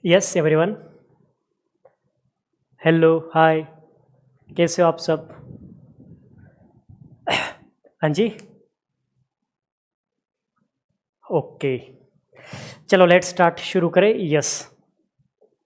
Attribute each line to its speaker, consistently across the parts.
Speaker 1: Yes everyone. Hello hi, कैसे हो आप सब? हाँ जी। ओके, चलो लेट्स स्टार्ट, शुरू करें। यस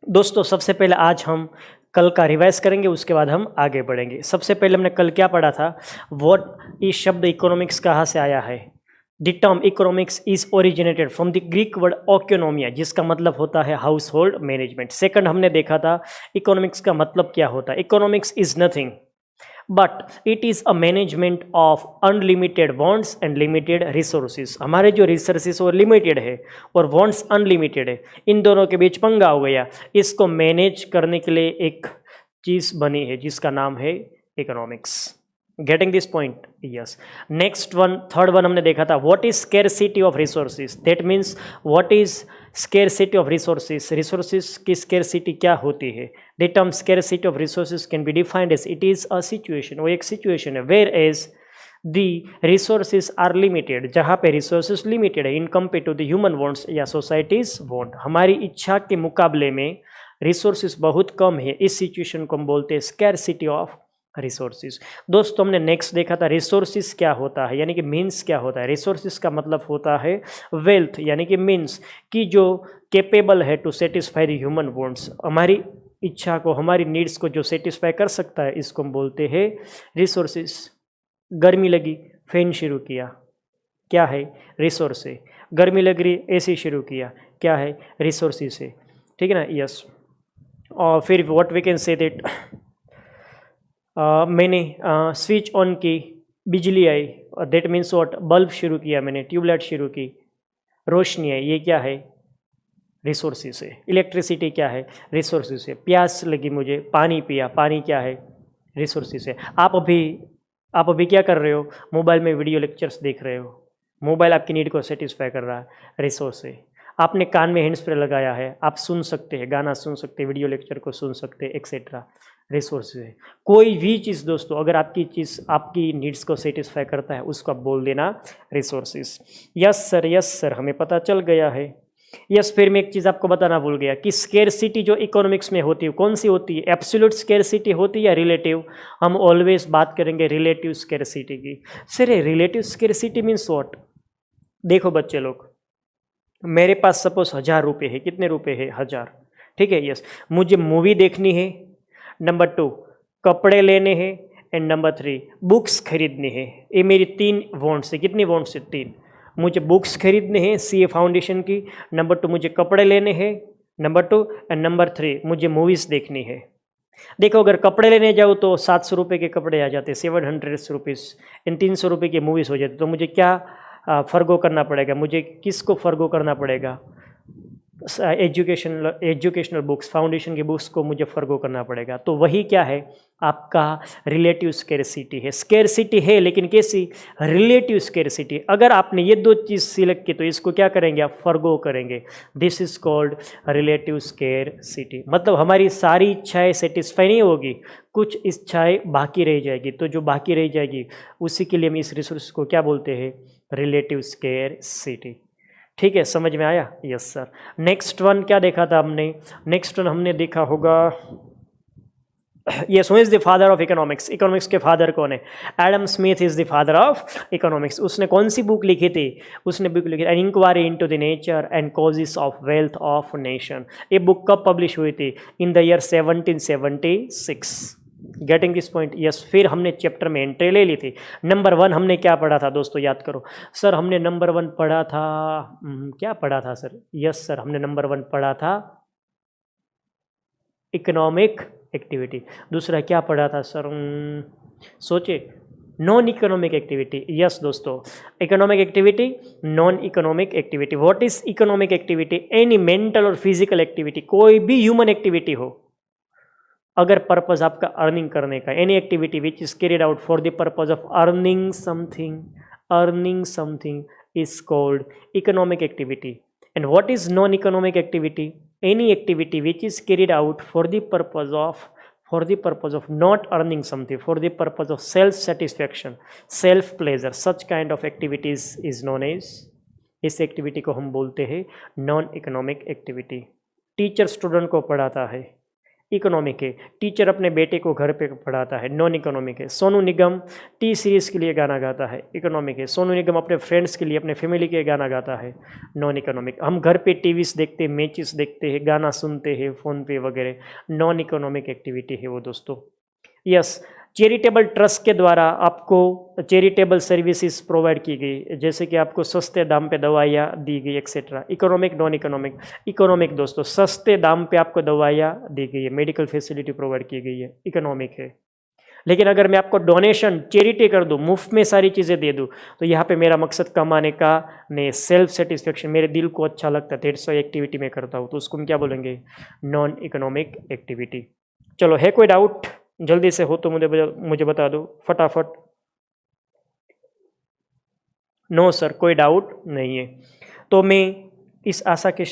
Speaker 1: दोस्तों, सबसे पहले आज हम कल का रिवाइज करेंगे, उसके बाद हम आगे बढ़ेंगे। सबसे पहले हमने कल क्या पढ़ा था? व्हाट इस शब्द इकोनॉमिक्स कहाँ से आया है? The term economics is originated from the Greek word oikonomia, जिसका मतलब होता है हाउस होल्ड मैनेजमेंट। सेकंड हमने देखा था इकोनॉमिक्स का मतलब क्या होता है। Economics is nothing but it is a management of unlimited wants and limited resources. हमारे जो रिसोर्सेज वो लिमिटेड है और वॉन्ट्स अनलिमिटेड है, इन दोनों के बीच पंगा हो गया। इसको मैनेज करने के लिए एक चीज़ बनी है जिसका नाम है economics. Getting this point? Yes. Next one, third one हमने देखा था what is scarcity of resources. That means what is scarcity of resources. Resources की स्केर्सिटी क्या होती है? The term scarcity of resources can be defined as it is a situation. वो एक situation है where as the resources are limited, जहाँ पे resources limited है in compare to the human wants या सोसाइटीज वांट। हमारी इच्छा के मुकाबले में रिसोर्सेज बहुत कम है, इस सिचुएशन को हम बोलते हैं स्कैरसिटी ऑफ रिसोर्सेज। दोस्तों, हमने नेक्स्ट देखा था रिसोर्सेज क्या होता है, यानी कि मीन्स क्या होता है। रिसोर्सेज का मतलब होता है वेल्थ, यानी कि मीन्स कि जो कैपेबल है to satisfy the human wants, हमारी इच्छा को, हमारी नीड्स को जो सेटिस्फाई कर सकता है, इसको हम बोलते हैं रिसोर्सेज। गर्मी लगी, फैन शुरू किया, क्या है? रिसोर्स है। गर्मी लग रही, एसी शुरू किया, क्या है? रिसोर्सेज है। ठीक है ना? यस। और फिर what we can say that मैंने स्विच ऑन की, बिजली आई, दैट मीन्स व्हाट? बल्ब शुरू किया मैंने, ट्यूबलाइट शुरू की, रोशनी है, ये क्या है? रिसोर्सेज है। इलेक्ट्रिसिटी क्या है? रिसोर्सेज है। प्यास लगी मुझे, पानी पिया, पानी क्या है? रिसोर्सेज है। आप अभी क्या कर रहे हो? मोबाइल में वीडियो लेक्चर्स देख रहे हो, मोबाइल आपकी नीड को सेटिस्फाई कर रहा है, रिसोर्स है। आपने कान में हैंड स्प्रे लगाया है, आप सुन सकते हैं, गाना सुन सकते हैं, वीडियो लेक्चर को सुन सकते हैं, एक्सेट्रा, रिसोर्सेज है। कोई भी चीज़ दोस्तों, अगर आपकी चीज़ आपकी नीड्स को सेटिस्फाई करता है, उसको आप बोल देना रिसोर्सेज। यस सर, हमें पता चल गया है। यस, फिर मैं एक चीज़ आपको बताना भूल गया कि स्केर्सिटी जो इकोनॉमिक्स में होती है, कौन सी होती है? एब्सोल्यूट स्केर्सिटी होती है या रिलेटिव? हम ऑलवेज बात करेंगे रिलेटिव स्केर्सिटी की। Sir relative scarcity means what? देखो बच्चे लोग, मेरे पास सपोज 1000 रुपये है। कितने रुपए है? 1000। ठीक है, यस। मुझे मूवी देखनी है, नंबर 2 कपड़े लेने हैं, एंड नंबर 3 बुक्स खरीदनी है। ये मेरी 3 वॉन्ट्स है। कितनी वॉन्ट्स है? 3। मुझे बुक्स खरीदने हैं सीए फाउंडेशन की, नंबर 2 मुझे कपड़े लेने हैं, नंबर 2 एंड नंबर 3 मुझे मूवीज़ देखनी है। देखो, अगर कपड़े लेने जाओ तो 700 रुपये के कपड़े आ जाते हैं, 700 रुपीज़, इन 300 रुपये की मूवीज़ हो जाती। तो मुझे क्या फर्गो करना पड़ेगा? मुझे किसको फर्गो करना पड़ेगा? एजुकेशनल बुक्स, फाउंडेशन की बुक्स को मुझे फर्गो करना पड़ेगा। तो वही क्या है? आपका रिलेटिव स्केर्सिटी है। स्केर्सिटी है लेकिन कैसी? Relative scarcity. अगर आपने ये 2 चीज़ सिलेक्ट की तो इसको क्या करेंगे आप? फर्गो करेंगे। This is called relative scarcity. मतलब हमारी सारी इच्छाएं सेटिस्फाई नहीं होगी, कुछ इच्छाएं बाकी रह जाएगी। तो जो बाकी रह जाएगी उसी के लिए हम इस रिसोर्स को क्या बोलते हैं? Relative scarcity. ठीक है, समझ में आया? Yes sir. नेक्स्ट वन क्या देखा था हमने? नेक्स्ट वन हमने देखा होगा, yes, who is the father of economics. Economics के फादर कौन है? Adam Smith is the father of economics. उसने कौन सी बुक लिखी थी? उसने बुक लिखी an inquiry into the nature and causes of wealth of nation. ये बुक कब पब्लिश हुई थी? In the year 1776। Getting this point? Yes. फिर हमने चैप्टर में एंट्री ले ली थी। नंबर 1 हमने क्या पढ़ा था दोस्तों? याद करो सर। हमने नंबर 1 पढ़ा था, क्या पढ़ा था सर? यस सर, हमने नंबर 1 पढ़ा था इकोनॉमिक एक्टिविटी। दूसरा क्या पढ़ा था सर? सोचे, नॉन इकोनॉमिक एक्टिविटी। यस दोस्तों, economic activity, non economic activity. What is economic activity? Any mental और फिजिकल एक्टिविटी, कोई भी ह्यूमन एक्टिविटी हो, अगर पर्पज आपका अर्निंग करने का, any activity which is carried out for the purpose of earning something is called economic activity. And what is non-economic activity? Any activity which is carried out for the purpose of not earning something, for the purpose of self satisfaction, self pleasure, such kind of activities is known as, इस activity को हम बोलते हैं non economic activity. Teacher student को पढ़ाता है, economic है। Teacher अपने बेटे को घर पे पढ़ाता है, नॉन इकोनॉमिक है। सोनू निगम टी सीरीज़ के लिए गाना गाता है, इकोनॉमिक है। सोनू निगम अपने फ्रेंड्स के लिए, अपने फैमिली के गाना गाता है, नॉन इकोनॉमिक। हम घर पे टीवीज देखते हैं, मैचेस देखते हैं, गाना सुनते हैं फ़ोन पे वगैरह, नॉन इकोनॉमिक एक्टिविटी है वो दोस्तों। यस, चैरिटेबल ट्रस्ट के द्वारा आपको चैरिटेबल सर्विसेज प्रोवाइड की गई, जैसे कि आपको सस्ते दाम पे दवाइयाँ दी गई etcetera. Economic, non economic. Economic दोस्तों, सस्ते दाम पे आपको दवाइयाँ दी गई है, मेडिकल फैसिलिटी प्रोवाइड की गई है, इकोनॉमिक है। लेकिन अगर मैं आपको डोनेशन, चैरिटी कर दूं, मुफ्त में सारी चीज़ें दे दूं, तो यहाँ पे मेरा मकसद कमाने का नहीं, सेल्फ सेटिस्फेक्शन, मेरे दिल को अच्छा लगता है, दैट्स व्हाई एक्टिविटी मैं करता हूँ, तो उसको हम क्या बोलेंगे? Non economic activity. चलो, है कोई डाउट? जल्दी से हो तो मुझे बता दो फटाफट। नो सर, कोई डाउट नहीं है। तो मैं इस आशा के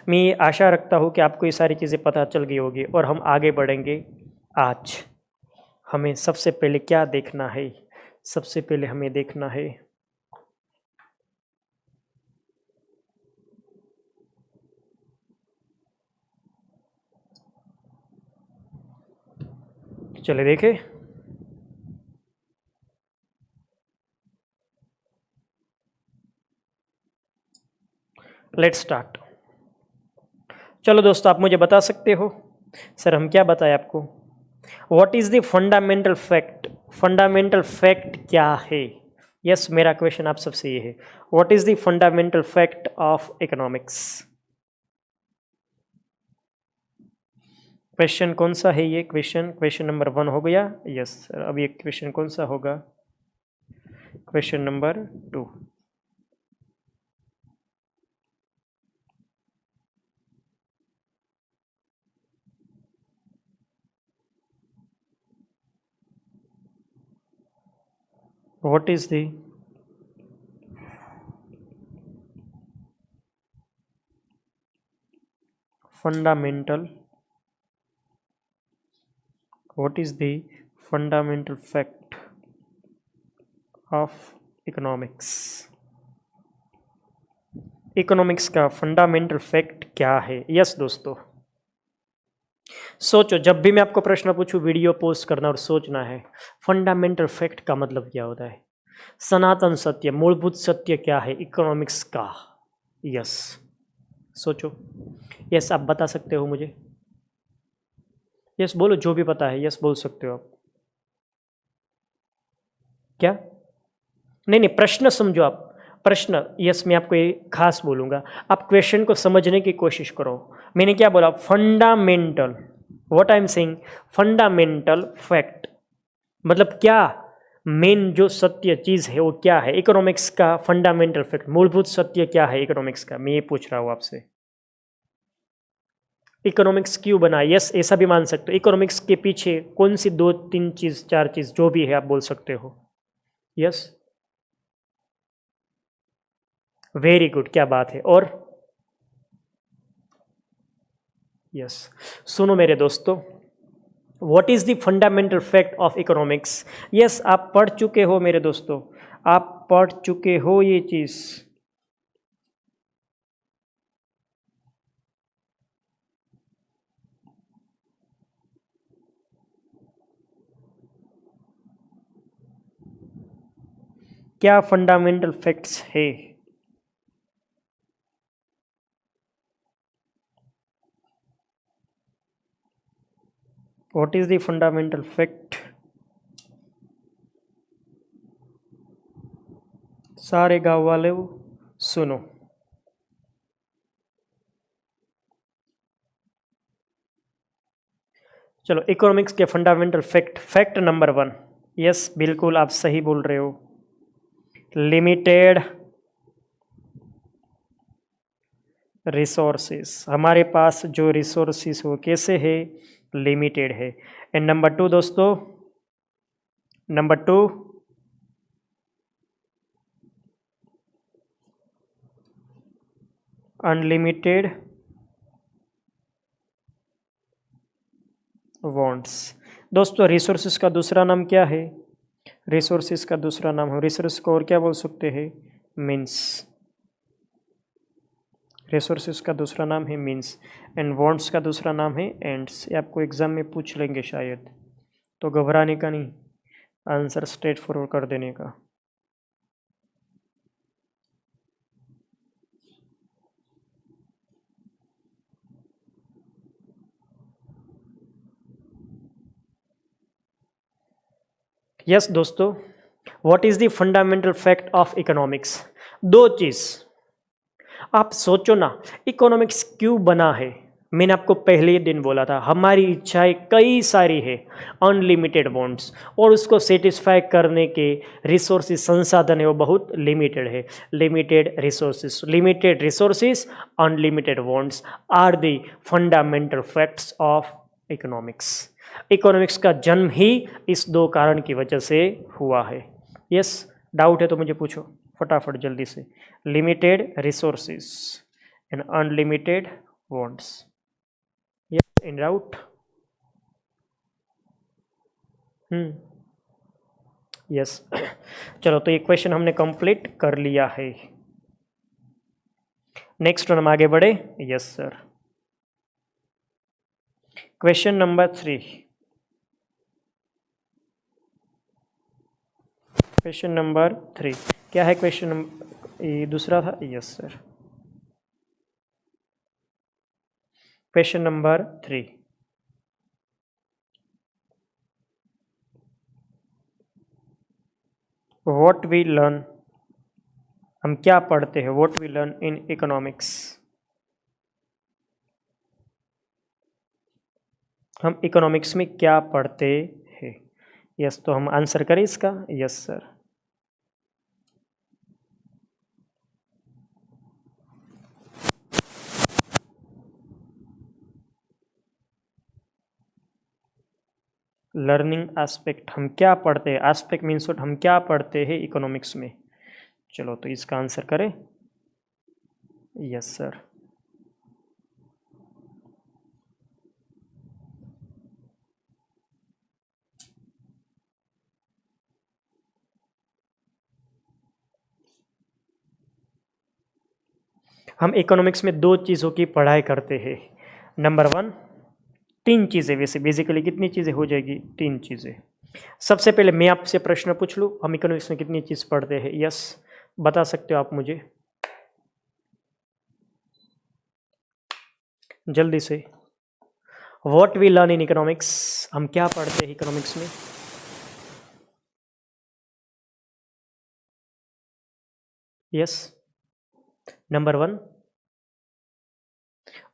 Speaker 1: मैं आशा रखता हूँ कि आपको ये सारी चीज़ें पता चल गई होगी और हम आगे बढ़ेंगे। आज हमें सबसे पहले क्या देखना है? सबसे पहले हमें देखना है चले देखें। Let's start. चलो दोस्तों, आप मुझे बता सकते हो सर हम क्या बताएं आपको? What is the fundamental fact? Fundamental fact क्या है? यस, मेरा क्वेश्चन आप सबसे ये है, what is the fundamental fact of economics? Question कौन सा है ये? क्वेश्चन नंबर 1 हो गया। यस सर, अब ये क्वेश्चन कौन सा होगा? Question number 2। What is the fundamental fact of economics? Economics का फंडामेंटल फैक्ट क्या है? यस दोस्तों, सोचो, जब भी मैं आपको प्रश्न पूछूं वीडियो पोस्ट करना और सोचना है फंडामेंटल फैक्ट का मतलब क्या होता है। सनातन सत्य, मूलभूत सत्य क्या है इकोनॉमिक्स का? यस, सोचो। यस, आप बता सकते हो मुझे। यस बोलो, जो भी पता है यस बोल सकते हो आप। क्या? नहीं नहीं, प्रश्न समझो आप। प्रश्न, यस मैं आपको ये खास बोलूँगा, आप क्वेश्चन को समझने की कोशिश करो। मैंने क्या बोला? Fundamental, what I am saying, fundamental fact मतलब क्या? मेन जो सत्य चीज़ है वो क्या है? इकोनॉमिक्स का फंडामेंटल फैक्ट, मूलभूत सत्य क्या है इकोनॉमिक्स का? मैं ये पूछ रहा हूँ आपसे। इकोनॉमिक्स क्यों बना? यस, ऐसा भी मान सकते हो। इकोनॉमिक्स के पीछे कौन सी 2-3 चीज़, 4 चीज़, जो भी है आप बोल सकते हो। यस, वेरी गुड, क्या बात है। और यस, सुनो मेरे दोस्तों, what is the fundamental fact of economics? Yes, आप पढ़ चुके हो मेरे दोस्तों, आप पढ़ चुके हो ये चीज। क्या फंडामेंटल फैक्ट्स है? What is the fundamental fact? सारे गांव वाले सुनो। चलो, इकोनॉमिक्स के fundamental fact, fact number 1। Yes बिल्कुल आप सही बोल रहे हो, लिमिटेड रिसोर्सेस। हमारे पास जो रिसोर्सेस वो कैसे है? लिमिटेड है। एंड नंबर 2 दोस्तों, नंबर 2, अनलिमिटेड वांट्स। दोस्तों, रिसोर्सेस का दूसरा नाम क्या है? रिसोर्सेस का दूसरा नाम है, रिसोर्स को और क्या बोल सकते हैं? मीन्स। रिसोर्सेज का दूसरा नाम है मीन्स, एंड वांट्स का दूसरा नाम है एंड्स। ये आपको एग्जाम में पूछ लेंगे शायद, तो घबराने का नहीं, आंसर स्ट्रेट फॉरवर्ड कर देने का। यस दोस्तों, what is the fundamental fact of economics? दो चीज आप सोचो ना, इकोनॉमिक्स क्यों बना है? मैंने आपको पहले ही दिन बोला था, हमारी इच्छाएं कई सारी है, अनलिमिटेड वांट्स, और उसको सेटिस्फाई करने के रिसोर्सेज संसाधन है वो बहुत लिमिटेड है। Limited resources unlimited wants are the fundamental facts of economics. Economics का जन्म ही इस दो कारण की वजह से हुआ है। यस, डाउट है तो मुझे पूछो फटाफट जल्दी से। Limited resources and unlimited wants. Yes, in doubt? Yes. चलो, तो ये क्वेश्चन हमने कंप्लीट कर लिया है। नेक्स्ट हम आगे बढ़े। Yes sir. Question number 3। Question number 3 क्या है? क्वेश्चन नंबर ये दूसरा था। Yes sir. Question number 3, what we learn, हम क्या पढ़ते हैं? What we learn in economics, हम इकोनॉमिक्स में क्या पढ़ते हैं? यस, तो हम आंसर करें इसका। Yes sir. लर्निंग एस्पेक्ट, हम क्या पढ़ते हैं? एस्पेक्ट मीन्स हम क्या पढ़ते हैं इकोनॉमिक्स में। चलो, तो इसका आंसर करें। Yes sir. हम इकोनॉमिक्स में दो चीज़ों की पढ़ाई करते हैं। नंबर 1, तीन चीज़ें, वैसे बेसिकली कितनी चीज़ें हो जाएगी? 3 चीज़ें। सबसे पहले मैं आपसे प्रश्न पूछ लूँ, हम इकोनॉमिक्स में कितनी चीज़ पढ़ते हैं? यस, बता सकते हो आप मुझे जल्दी से। What we learn in economics, हम क्या पढ़ते हैं इकोनॉमिक्स में? Yes. Number 1,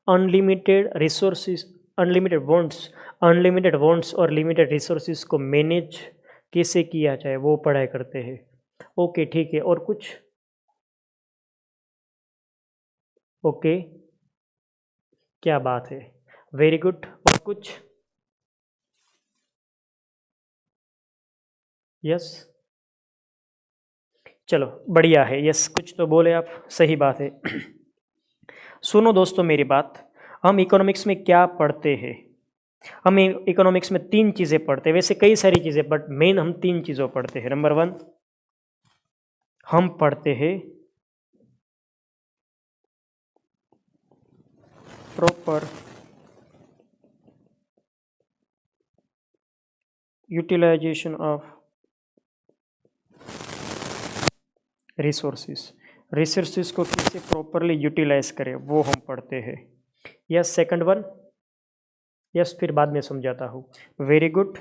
Speaker 1: unlimited resources, unlimited wants और लिमिटेड रिसोर्सेज को मैनेज कैसे किया जाए वो पढ़ाई करते हैं। ओके, ठीक है। और कुछ? ओके, क्या बात है, वेरी गुड। और कुछ? यस, चलो बढ़िया है। यस, कुछ तो बोले आप, सही बात है। सुनो दोस्तों मेरी बात, हम इकोनॉमिक्स में क्या पढ़ते हैं? हम इकोनॉमिक्स में 3 चीज़ें पढ़ते हैं, वैसे कई सारी चीज़ें, बट मेन हम 3 चीज़ों पढ़ते हैं। नंबर 1, हम पढ़ते हैं प्रॉपर यूटिलाइजेशन ऑफ रिसोर्सेज को कैसे प्रॉपरली यूटिलाइज करें वो हम पढ़ते हैं। Yes, second one. यस, फिर बाद में समझाता हूँ। Very good.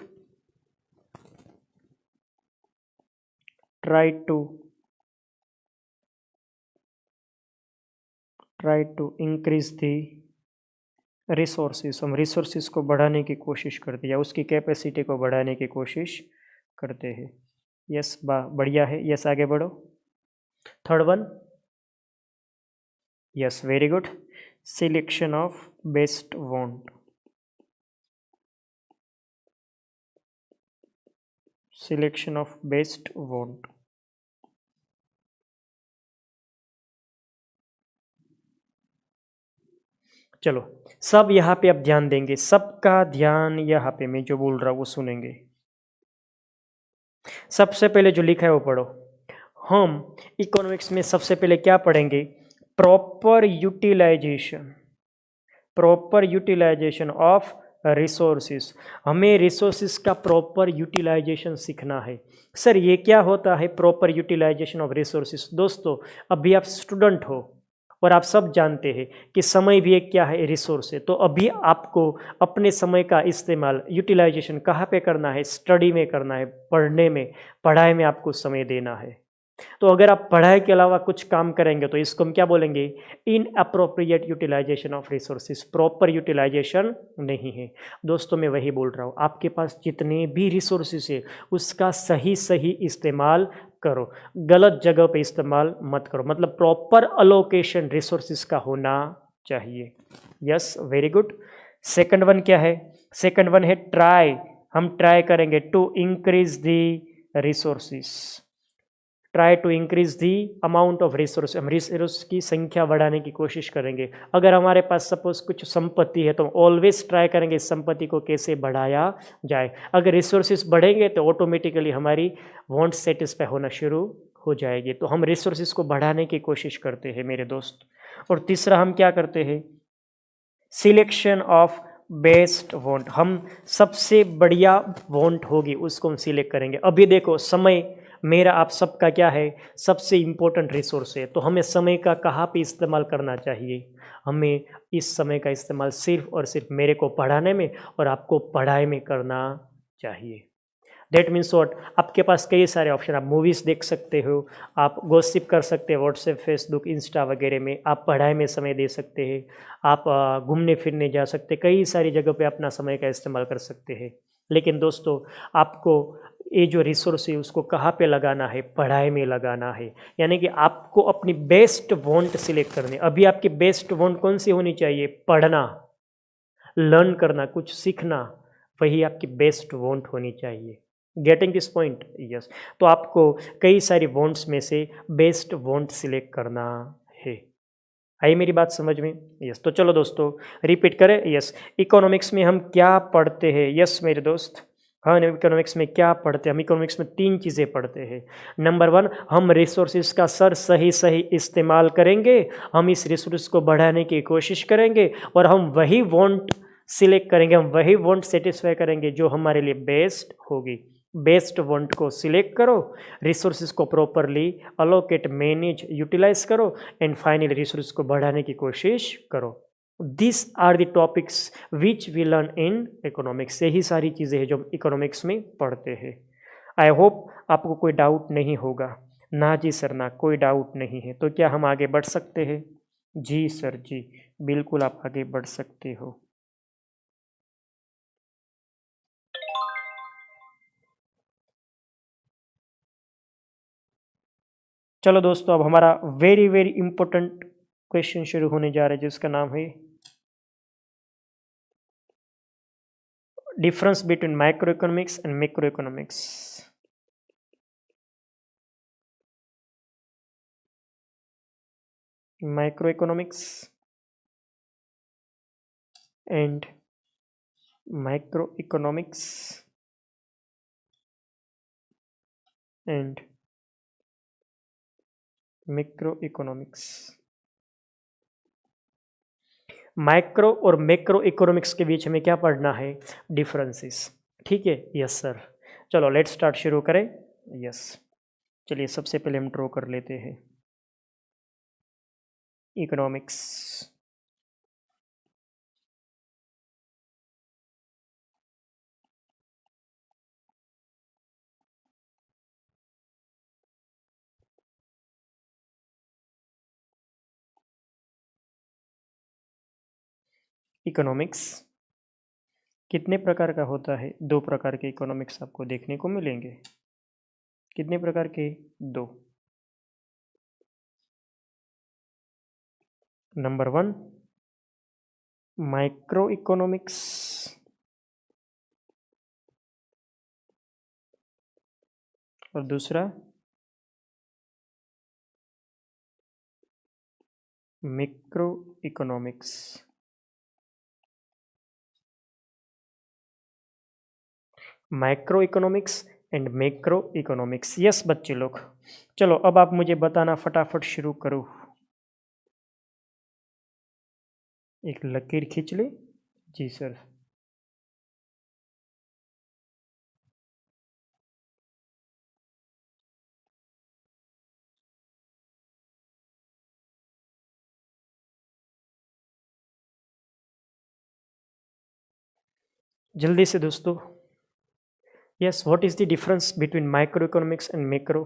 Speaker 1: Try to increase the resources, हम रिसोर्सेज को बढ़ाने की कोशिश करते हैं या उसकी कैपेसिटी को बढ़ाने की कोशिश करते हैं। यस, बढ़िया है। यस, आगे बढ़ो। Third one. Yes, very good. Selection of best want, selection of best want. चलो, सब यहाँ पे अब ध्यान देंगे, सबका ध्यान यहाँ पे, मैं जो बोल रहा हूँ वो सुनेंगे। सबसे पहले जो लिखा है वो पढ़ो। हम इकोनॉमिक्स में सबसे पहले क्या पढ़ेंगे? Proper utilisation of resources. हमें रिसोर्सेस का प्रॉपर यूटिलाइजेशन सीखना है। सर ये क्या होता है प्रॉपर यूटिलाइजेशन ऑफ रिसोर्सेस? दोस्तों अभी आप स्टूडेंट हो और आप सब जानते हैं कि समय भी एक क्या है, रिसोर्स है। तो अभी आपको अपने समय का इस्तेमाल यूटिलाइजेशन कहाँ पे करना है? स्टडी में करना है, पढ़ने में, पढ़ाई में आपको समय देना है। तो अगर आप पढ़ाई के अलावा कुछ काम करेंगे तो इसको हम क्या बोलेंगे? Inappropriate utilisation of resources, proper utilisation नहीं है। दोस्तों मैं वही बोल रहा हूँ, आपके पास जितने भी रिसोर्सेज है उसका सही सही इस्तेमाल करो, गलत जगह पे इस्तेमाल मत करो। मतलब प्रॉपर अलोकेशन रिसोर्सेज का होना चाहिए। Yes, very good. Second one क्या है? सेकंड वन है ट्राई। हम ट्राई करेंगे to increase the resources. Try to increase the amount of resource. हम रिसोर्स की संख्या बढ़ाने की कोशिश करेंगे। अगर हमारे पास सपोज कुछ संपत्ति है तो ऑलवेज ट्राई करेंगे इस संपत्ति को कैसे बढ़ाया जाए। अगर रिसोर्सेज बढ़ेंगे तो ऑटोमेटिकली हमारी वांट सेटिस्फाई होना शुरू हो जाएगी। तो हम रिसोर्सेज को बढ़ाने की कोशिश करते हैं मेरे दोस्त। और तीसरा हम क्या करते हैं? Selection of best want. हम सबसे बढ़िया वांट होगी उसको हम सिलेक्ट करेंगे। अभी देखो समय मेरा आप सबका क्या है? सबसे इम्पोर्टेंट रिसोर्स है। तो हमें समय का कहाँ पे इस्तेमाल करना चाहिए? हमें इस समय का इस्तेमाल सिर्फ और सिर्फ मेरे को पढ़ाने में और आपको पढ़ाई में करना चाहिए। That means what? आपके पास कई सारे ऑप्शन, आप मूवीज़ देख सकते हो, आप गॉसिप कर सकते हो व्हाट्सएप, फेसबुक, इंस्टा वगैरह में, आप पढ़ाई में समय दे सकते हैं, आप घूमने फिरने जा सकते हैं, कई सारी जगह पे अपना समय का इस्तेमाल कर सकते हैं। लेकिन दोस्तों आपको ये जो रिसोर्स है उसको कहाँ पे लगाना है? पढ़ाई में लगाना है। यानी कि आपको अपनी बेस्ट वांट सिलेक्ट करनी। अभी आपकी बेस्ट वांट कौन सी होनी चाहिए? पढ़ना, लर्न करना, कुछ सीखना, वही आपकी बेस्ट वांट होनी चाहिए। Getting this point? यस। तो आपको कई सारी वांट्स में से बेस्ट वांट सिलेक्ट करना है। आई मेरी बात समझ में? यस। तो चलो दोस्तों रिपीट करें। यस, इकोनॉमिक्स में हम क्या पढ़ते हैं? यस मेरे दोस्त, हाँ इकोनॉमिक्स में क्या पढ़ते हैं? हम इकोनॉमिक्स में 3 चीज़ें पढ़ते हैं। नंबर 1, हम रिसोर्सेज का सही सही इस्तेमाल करेंगे, हम इस रिसोर्स को बढ़ाने की कोशिश करेंगे और हम वही वांट सिलेक्ट करेंगे, हम वही वांट सेटिस्फाई करेंगे जो हमारे लिए बेस्ट होगी। बेस्ट वांट को सिलेक्ट करो, रिसोर्सेज को प्रॉपरली अलोकेट, मैनेज, यूटिलाइज करो एंड फाइनली रिसोर्स को बढ़ाने की कोशिश करो। This are the topics which we learn in economics. यही सारी चीज़ें हैं जो हम इकोनॉमिक्स में पढ़ते हैं। आई होप आपको कोई डाउट नहीं होगा। ना जी सर, ना कोई डाउट नहीं है। तो क्या हम आगे बढ़ सकते हैं? जी सर जी, बिल्कुल आप आगे बढ़ सकते हो। चलो दोस्तों अब हमारा वेरी वेरी इंपॉर्टेंट क्वेश्चन शुरू होने जा रहा है जिसका नाम है difference between micro economics and macro economics. Micro economics and micro economics and macro economics. Micro और मैक्रो इकोनॉमिक्स के बीच में क्या पढ़ना है? डिफरेंसेस। ठीक है, यस सर। चलो लेट्स स्टार्ट, शुरू करें। यस, चलिए सबसे पहले हम ड्रॉ कर लेते हैं इकोनॉमिक्स। इकोनॉमिक्स कितने प्रकार का होता है? 2 प्रकार के इकोनॉमिक्स आपको देखने को मिलेंगे। कितने प्रकार के? 2। नंबर 1 माइक्रो इकोनॉमिक्स और दूसरा macro economics. Micro economics and macro economics. Yes बच्चे लोग, चलो अब आप मुझे बताना, फटाफट शुरू करो। एक लकीर खींच ले। जी सर। जल्दी से दोस्तों। Yes, what is the difference between micro economics and macro?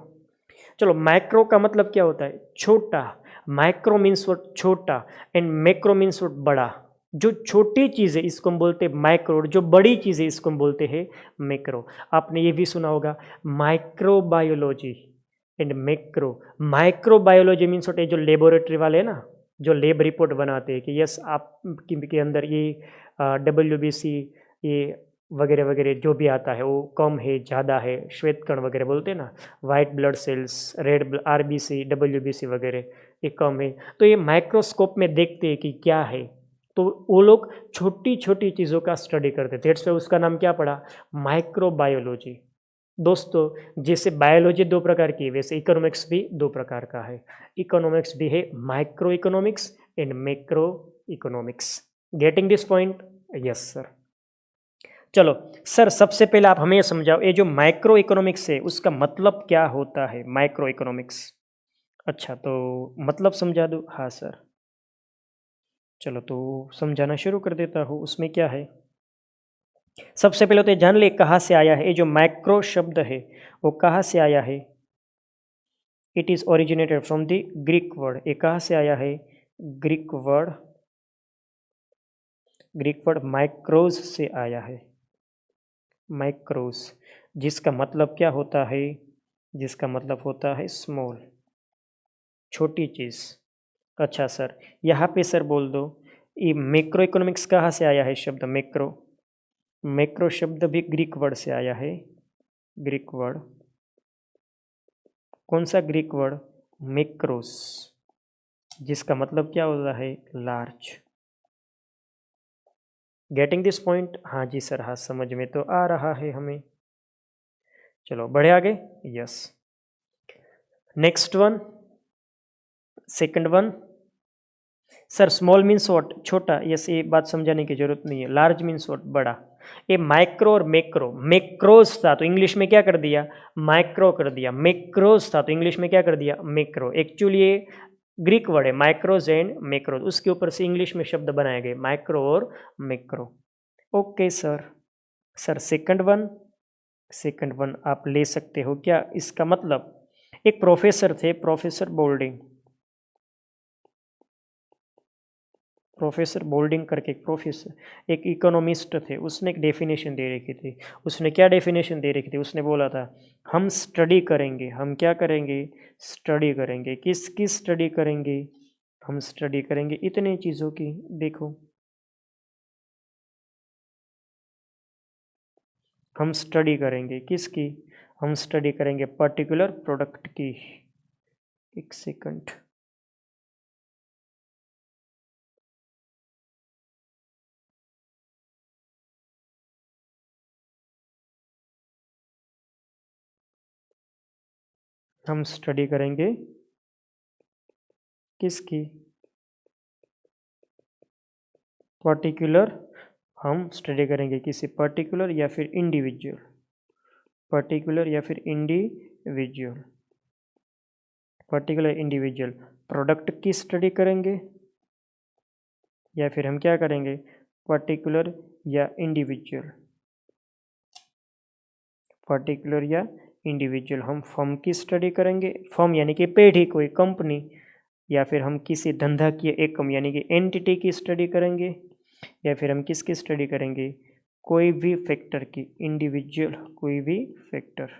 Speaker 1: चलो, माइक्रो का मतलब क्या होता है? छोटा। Micro means what? छोटा। And macro means what? बड़ा। जो छोटी चीज़ है इसको हम बोलते हैं माइक्रो, और जो बड़ी चीज़ है इसको हम बोलते हैं मैक्रो। आपने ये भी सुना होगा microbiology and macro. Microbiology means what? जो लेबोरेटरी वाले हैं ना, जो लैब रिपोर्ट बनाते हैं कि यस आप के अंदर ये WBC, ये वगैरह वगैरह जो भी आता है वो कम है, ज़्यादा है, श्वेत कण वगैरह बोलते हैं ना, white blood cells, red RBC, WBC वगैरह, ये कम है। तो ये माइक्रोस्कोप में देखते हैं कि क्या है। तो वो लोग छोटी छोटी चीज़ों का स्टडी करते थे, दैट्स वाई उसका नाम क्या पड़ा? माइक्रोबायोलॉजी। दोस्तों, जैसे बायोलॉजी दो प्रकार की है, वैसे इकोनॉमिक्स भी दो प्रकार का है। इकोनॉमिक्स भी है micro economics and macro economics. Getting this point? Yes sir. चलो सर, सबसे पहले आप हमें समझाओ, ये जो माइक्रो इकोनॉमिक्स है उसका मतलब क्या होता है? Micro economics. अच्छा, तो मतलब समझा दूँ? हाँ सर। चलो तो समझाना शुरू कर देता हूँ। उसमें क्या है, सबसे पहले तो ये जान ले कहाँ से आया है। ये जो माइक्रो शब्द है वो कहाँ से आया है? It is originated from the Greek word. ये कहाँ से आया है? Greek word. ग्रीक वर्ड माइक्रोज से आया है। माइक्रोस, जिसका मतलब क्या होता है? जिसका मतलब होता है स्मॉल, छोटी चीज़। अच्छा सर, यहाँ पे सर बोल दो, ये मैक्रो इकोनॉमिक्स कहाँ से आया है शब्द मैक्रो? मैक्रो शब्द भी ग्रीक वर्ड से आया है। ग्रीक वर्ड, कौन सा ग्रीक वर्ड? मैक्रोस, जिसका मतलब क्या होता है? लार्ज। Getting this point? हाँ जी सर, हाँ समझ में तो आ रहा है हमें। चलो बढ़े आगे। Yes, next one, second one. Sir small means what? छोटा। यस, ये बात समझाने की जरूरत नहीं है। Large means what? बड़ा। ये माइक्रो और मैक्रो, मैक्रोस था तो इंग्लिश में क्या कर दिया? माइक्रो कर दिया। मैक्रोस था तो इंग्लिश में क्या कर दिया? मैक्रो। एक्चुअली ये ग्रीक वर्ड है माइक्रोज एंड मैक्रोज, उसके ऊपर से इंग्लिश में शब्द बनाए गए माइक्रो और macro. Okay sir. Sir second one, second one आप ले सकते हो क्या? इसका मतलब, एक प्रोफेसर थे, प्रोफेसर बोल्डिंग, प्रोफेसर बोल्डिंग करके एक प्रोफेसर, एक इकोनॉमिस्ट थे, उसने एक डेफिनेशन दे रखी थी। उसने क्या डेफिनेशन दे रखी थी? उसने बोला था हम स्टडी करेंगे। हम क्या करेंगे? स्टडी करेंगे। किसकी स्टडी करेंगे? हम स्टडी करेंगे इतनी चीज़ों की। देखो, हम स्टडी करेंगे किसकी? हम स्टडी करेंगे पर्टिकुलर प्रोडक्ट की। एक सेकंड, हम स्टडी करेंगे किसकी? पर्टिकुलर। हम स्टडी करेंगे किसी पर्टिकुलर या फिर इंडिविजुअल, पर्टिकुलर या फिर इंडिविजुअल, पर्टिकुलर इंडिविजुअल प्रोडक्ट की स्टडी करेंगे, या फिर हम क्या करेंगे? पर्टिकुलर या इंडिविजुअल, पर्टिकुलर या इंडिविजुअल हम फर्म की स्टडी करेंगे। फर्म यानी कि पेड ही कोई कंपनी, या फिर हम किसी धंधा की एकम यानी कि एंटिटी की स्टडी करेंगे, या फिर हम किसकी स्टडी करेंगे? कोई भी फैक्टर की, इंडिविजुअल कोई भी फैक्टर।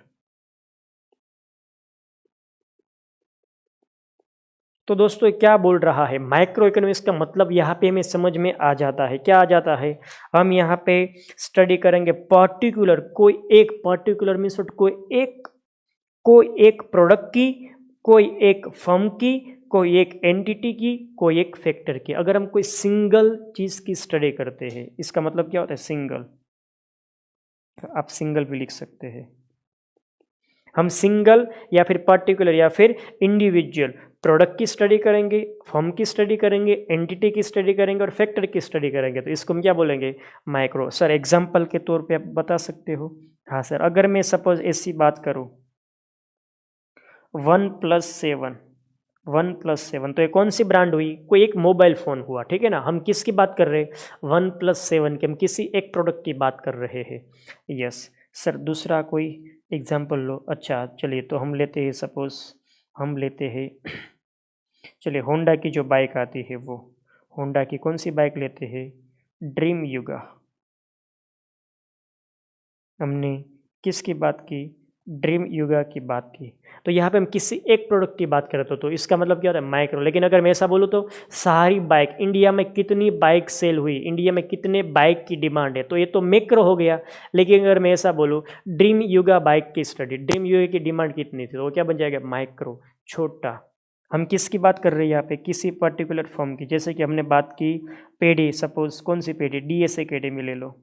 Speaker 1: तो दोस्तों ये क्या बोल रहा है? माइक्रो इकोनॉमिक्स का मतलब यहाँ पे हमें समझ में आ जाता है। क्या आ जाता है? हम यहाँ पे स्टडी करेंगे पर्टिकुलर, कोई एक, पर्टिकुलर मीन्स कोई एक प्रोडक्ट की, कोई एक फर्म की, कोई एक एंटिटी की, कोई एक फैक्टर की। अगर हम कोई सिंगल चीज़ की स्टडी करते हैं, इसका मतलब क्या होता है? सिंगल। आप सिंगल भी लिख सकते हैं। हम सिंगल या फिर पर्टिकुलर या फिर इंडिविजुअल प्रोडक्ट की स्टडी करेंगे, फर्म की स्टडी करेंगे, एंटिटी की स्टडी करेंगे और फैक्टर की स्टडी करेंगे, तो इसको हम क्या बोलेंगे? माइक्रो। सर एग्जांपल के तौर पे आप बता सकते हो? हाँ सर, अगर मैं सपोज ऐसी बात करूँ 1+7, 1+7, तो ये कौन सी ब्रांड हुई? कोई एक मोबाइल फ़ोन हुआ, ठीक है ना। हम किसकी बात कर रहे हैं? 1+7 के, हम किसी एक प्रोडक्ट की बात कर रहे हैं। यस सर, दूसरा कोई एग्जांपल लो। अच्छा चलिए, तो हम लेते हैं सपोज, हम लेते हैं चलिए होंडा की जो बाइक आती है, वो होंडा की कौन सी बाइक लेते हैं? ड्रीम युगा। हमने किसकी बात की? ड्रीम युगा की बात की। तो यहाँ पे हम किसी एक प्रोडक्ट की बात कर रहे थे, तो इसका मतलब क्या होता है? माइक्रो। लेकिन अगर मैं ऐसा बोलूँ तो सारी बाइक, इंडिया में कितनी बाइक सेल हुई, इंडिया में कितने बाइक की डिमांड है, तो ये तो मैक्रो हो गया। लेकिन अगर मैं ऐसा बोलूँ ड्रीम युगा बाइक की स्टडी, ड्रीम युगा की डिमांड कितनी थी, तो वो क्या बन जाएगा? माइक्रो, छोटा। हम किसकी बात कर रहे हैं यहाँ पे? किसी पर्टिकुलर फॉर्म की। जैसे कि हमने बात की पेडी, सपोज कौन सी पेडी? डीएस एकेडमी ले लो,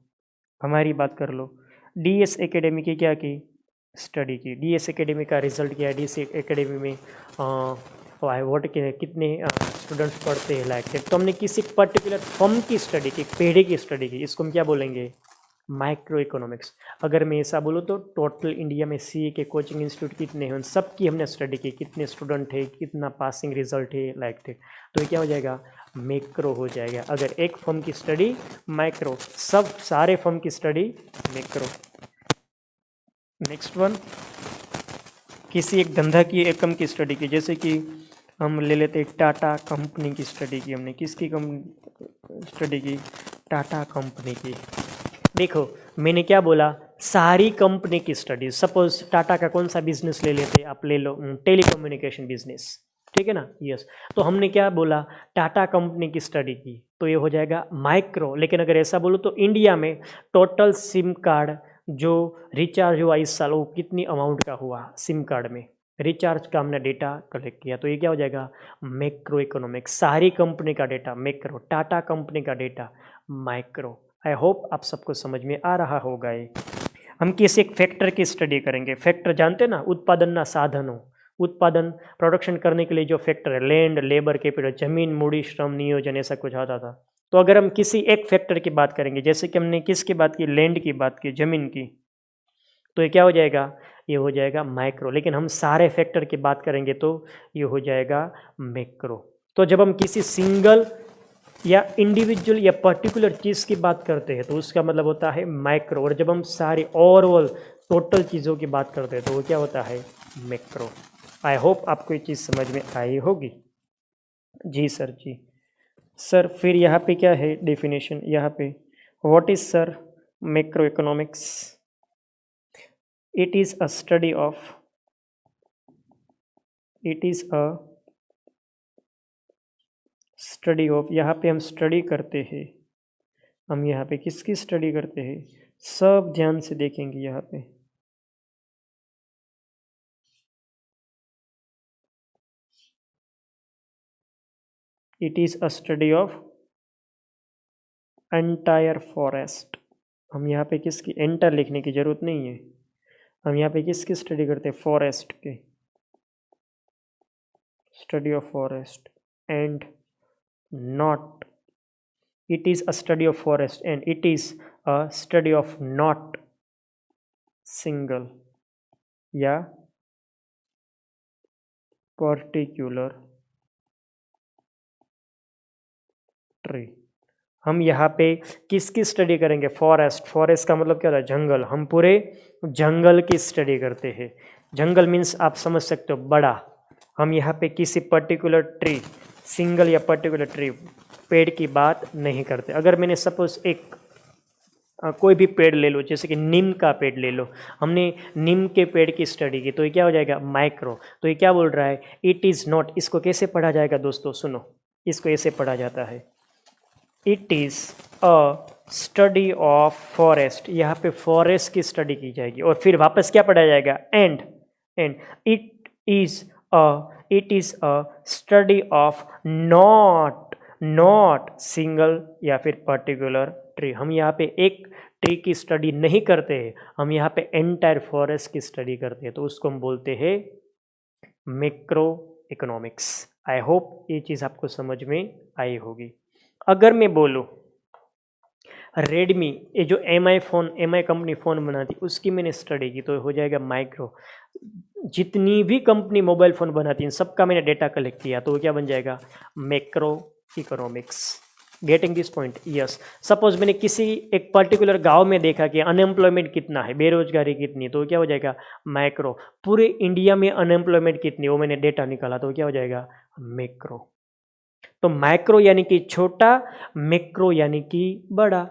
Speaker 1: हमारी बात कर लो। डीएस एकेडमी की क्या की? स्टडी की। डीएस एकेडमी का रिजल्ट क्या है? डीएस एकेडमी में वोट के कितने स्टूडेंट्स पढ़ते हैं, लाइक तो हमने किसी पर्टिकुलर फर्म की स्टडी की, पेड़ी की स्टडी की, इसको हम क्या बोलेंगे? Micro economics. अगर मैं ऐसा बोलूँ तो टोटल इंडिया में सीए के कोचिंग इंस्टीट्यूट कितने हैं, उन सब की हमने स्टडी की, कितने स्टूडेंट है, कितना पासिंग रिजल्ट है, लाइक थे, तो ये क्या हो जाएगा? मैक्रो हो जाएगा। अगर एक फर्म की स्टडी माइक्रो, सब सारे फर्म की स्टडी मैक्रो। नेक्स्ट वन, किसी एक धंधा की, एकम की स्टडी की। जैसे कि हम ले लेते टाटा कंपनी की स्टडी की, हमने किसकी स्टडी की? टाटा कंपनी की। देखो मैंने क्या बोला? सारी कंपनी की स्टडी। सपोज टाटा का कौन सा बिजनेस ले लेते, आप ले लो टेलीकम्युनिकेशन बिजनेस, ठीक है ना। यस, तो हमने क्या बोला? टाटा कंपनी की स्टडी की, तो ये हो जाएगा माइक्रो। लेकिन अगर ऐसा बोलो तो इंडिया में टोटल सिम कार्ड जो रिचार्ज हुआ इस साल, वो कितनी अमाउंट का हुआ सिम कार्ड में, रिचार्ज का हमने डेटा कलेक्ट किया, तो ये क्या हो जाएगा? Macro economics. सारी कंपनी का डेटा मैक्रो, टाटा कंपनी का डेटा माइक्रो। आई होप आप सबको समझ में आ रहा होगा ये। हम किसी एक फैक्टर की स्टडी करेंगे। फैक्टर जानते हैं ना, उत्पादन साधनों, उत्पादन प्रोडक्शन करने के लिए जो फैक्टर है, लैंड, लेबर, कैपिटल, जमीन, मूड़ी, श्रम, नियोजन, ऐसा कुछ आता था। तो अगर हम किसी एक फैक्टर की बात करेंगे, जैसे कि हमने किसकी बात की? लैंड की बात की, जमीन की, तो ये क्या हो जाएगा? ये हो जाएगा माइक्रो। लेकिन हम सारे फैक्टर की बात करेंगे तो ये हो जाएगा मैक्रो। तो जब हम किसी सिंगल या इंडिविजुअल या पर्टिकुलर चीज़ की बात करते हैं तो उसका मतलब होता है माइक्रो, और जब हम सारी ओवरऑल टोटल चीज़ों की बात करते हैं तो वो क्या होता है? मैक्रो। आई होप आपको ये चीज़ समझ में आई होगी। जी सर, जी सर। फिर यहाँ पे क्या है डेफिनेशन? यहाँ पे what is sir macro economics? It is a study of, it is a study of, यहाँ पे हम स्टडी करते हैं, हम यहाँ पे किसकी स्टडी करते हैं? सब ध्यान से देखेंगे यहाँ पे। It is a study of entire forest. हम यहाँ पे किसकी? एंटर लिखने की जरूरत नहीं है, हम यहाँ पे किसकी स्टडी करते हैं? फॉरेस्ट के, study of forest and not, it is a study of forest and it is a study of not single या पर्टिकुलर ट्री। हम यहाँ पे किसकी स्टडी करेंगे? फॉरेस्ट। फॉरेस्ट का मतलब क्या होता है? जंगल। हम पूरे जंगल की स्टडी करते हैं। जंगल मीन्स आप समझ सकते हो बड़ा। हम यहाँ पे किसी पर्टिकुलर ट्री, सिंगल या पर्टिकुलर ट्री, पेड़ की बात नहीं करते। अगर मैंने सपोज एक कोई भी पेड़ ले लो, जैसे कि नीम का पेड़ ले लो, हमने नीम के पेड़ की स्टडी की, तो ये क्या हो जाएगा? माइक्रो। तो ये क्या बोल रहा है? It is not. इसको कैसे पढ़ा जाएगा दोस्तों? सुनो, इसको ऐसे पढ़ा जाता है, it is a study of forest. यहाँ पे फॉरेस्ट की स्टडी की जाएगी और फिर वापस क्या पढ़ा जाएगा? And it is a study of not not single या फिर पर्टिकुलर ट्री। हम यहाँ पे एक ट्री की स्टडी नहीं करते हैं, हम यहाँ पे एंटायर फॉरेस्ट की स्टडी करते हैं, तो उसको हम बोलते हैं मैक्रो इकोनॉमिक्स। आई होप ये चीज़ आपको समझ में आई होगी। अगर मैं बोलूँ रेडमी, ये जो एम आई कंपनी फ़ोन बनाती उसकी मैंने स्टडी की, तो हो जाएगा माइक्रो। जितनी भी कंपनी मोबाइल फ़ोन बनाती है सबका मैंने डेटा कलेक्ट किया, तो वो क्या बन जाएगा, macro economics. Getting this point? Yes. Suppose मैंने किसी एक पर्टिकुलर गांव में देखा कि अनएम्प्लॉयमेंट कितना है, बेरोजगारी कितनी है, तो क्या हो जाएगा, माइक्रो। पूरे इंडिया में अनएम्प्लॉयमेंट कितनी है वो मैंने डेटा निकाला, तो क्या हो जाएगा, मैक्रो। तो माइक्रो यानी कि छोटा, मैक्रो यानी कि बड़ा।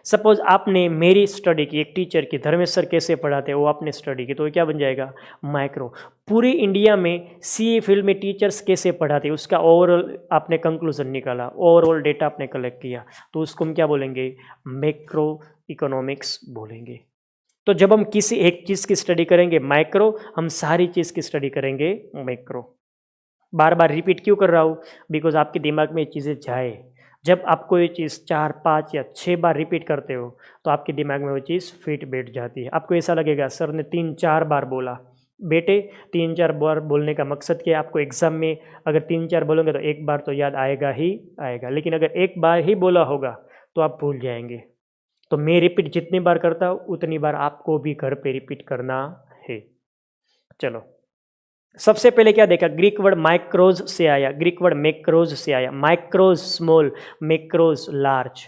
Speaker 1: सपोज आपने मेरी स्टडी की, एक टीचर की, धर्मेश सर कैसे पढ़ाते हैं वो आपने स्टडी की, तो क्या बन जाएगा, माइक्रो। पूरी इंडिया में सीए फील्ड में टीचर्स कैसे पढ़ाते हैं उसका ओवरऑल आपने कंक्लूजन निकाला, ओवरऑल डेटा आपने कलेक्ट किया, तो उसको हम क्या बोलेंगे, मैक्रो इकोनॉमिक्स बोलेंगे। तो जब हम किसी एक चीज़ की स्टडी करेंगे माइक्रो, हम सारी चीज़ की स्टडी करेंगे मैक्रो। बार बार रिपीट क्यों कर रहा हूँ, बिकॉज आपके दिमाग में ये चीज़ें जाए। जब आपको ये चीज़ 4, 5 या 6 बार रिपीट करते हो तो आपके दिमाग में वो चीज़ फिट बैठ जाती है। आपको ऐसा लगेगा सर ने 3-4 बार बोला। बेटे 3-4 बार बोलने का मकसद क्या है, आपको एग्जाम में अगर 3-4 बोलोगे तो एक बार तो याद आएगा ही आएगा, लेकिन अगर एक बार ही बोला होगा तो आप भूल जाएंगे। तो मैं रिपीट जितनी बार करता हूँ उतनी बार आपको भी घर पे रिपीट करना है। चलो, सबसे पहले क्या देखा, ग्रीक वर्ड माइक्रोज से आया, ग्रीक वर्ड मैक्रोज से आया। माइक्रोज स्मॉल, मैक्रोज लार्ज।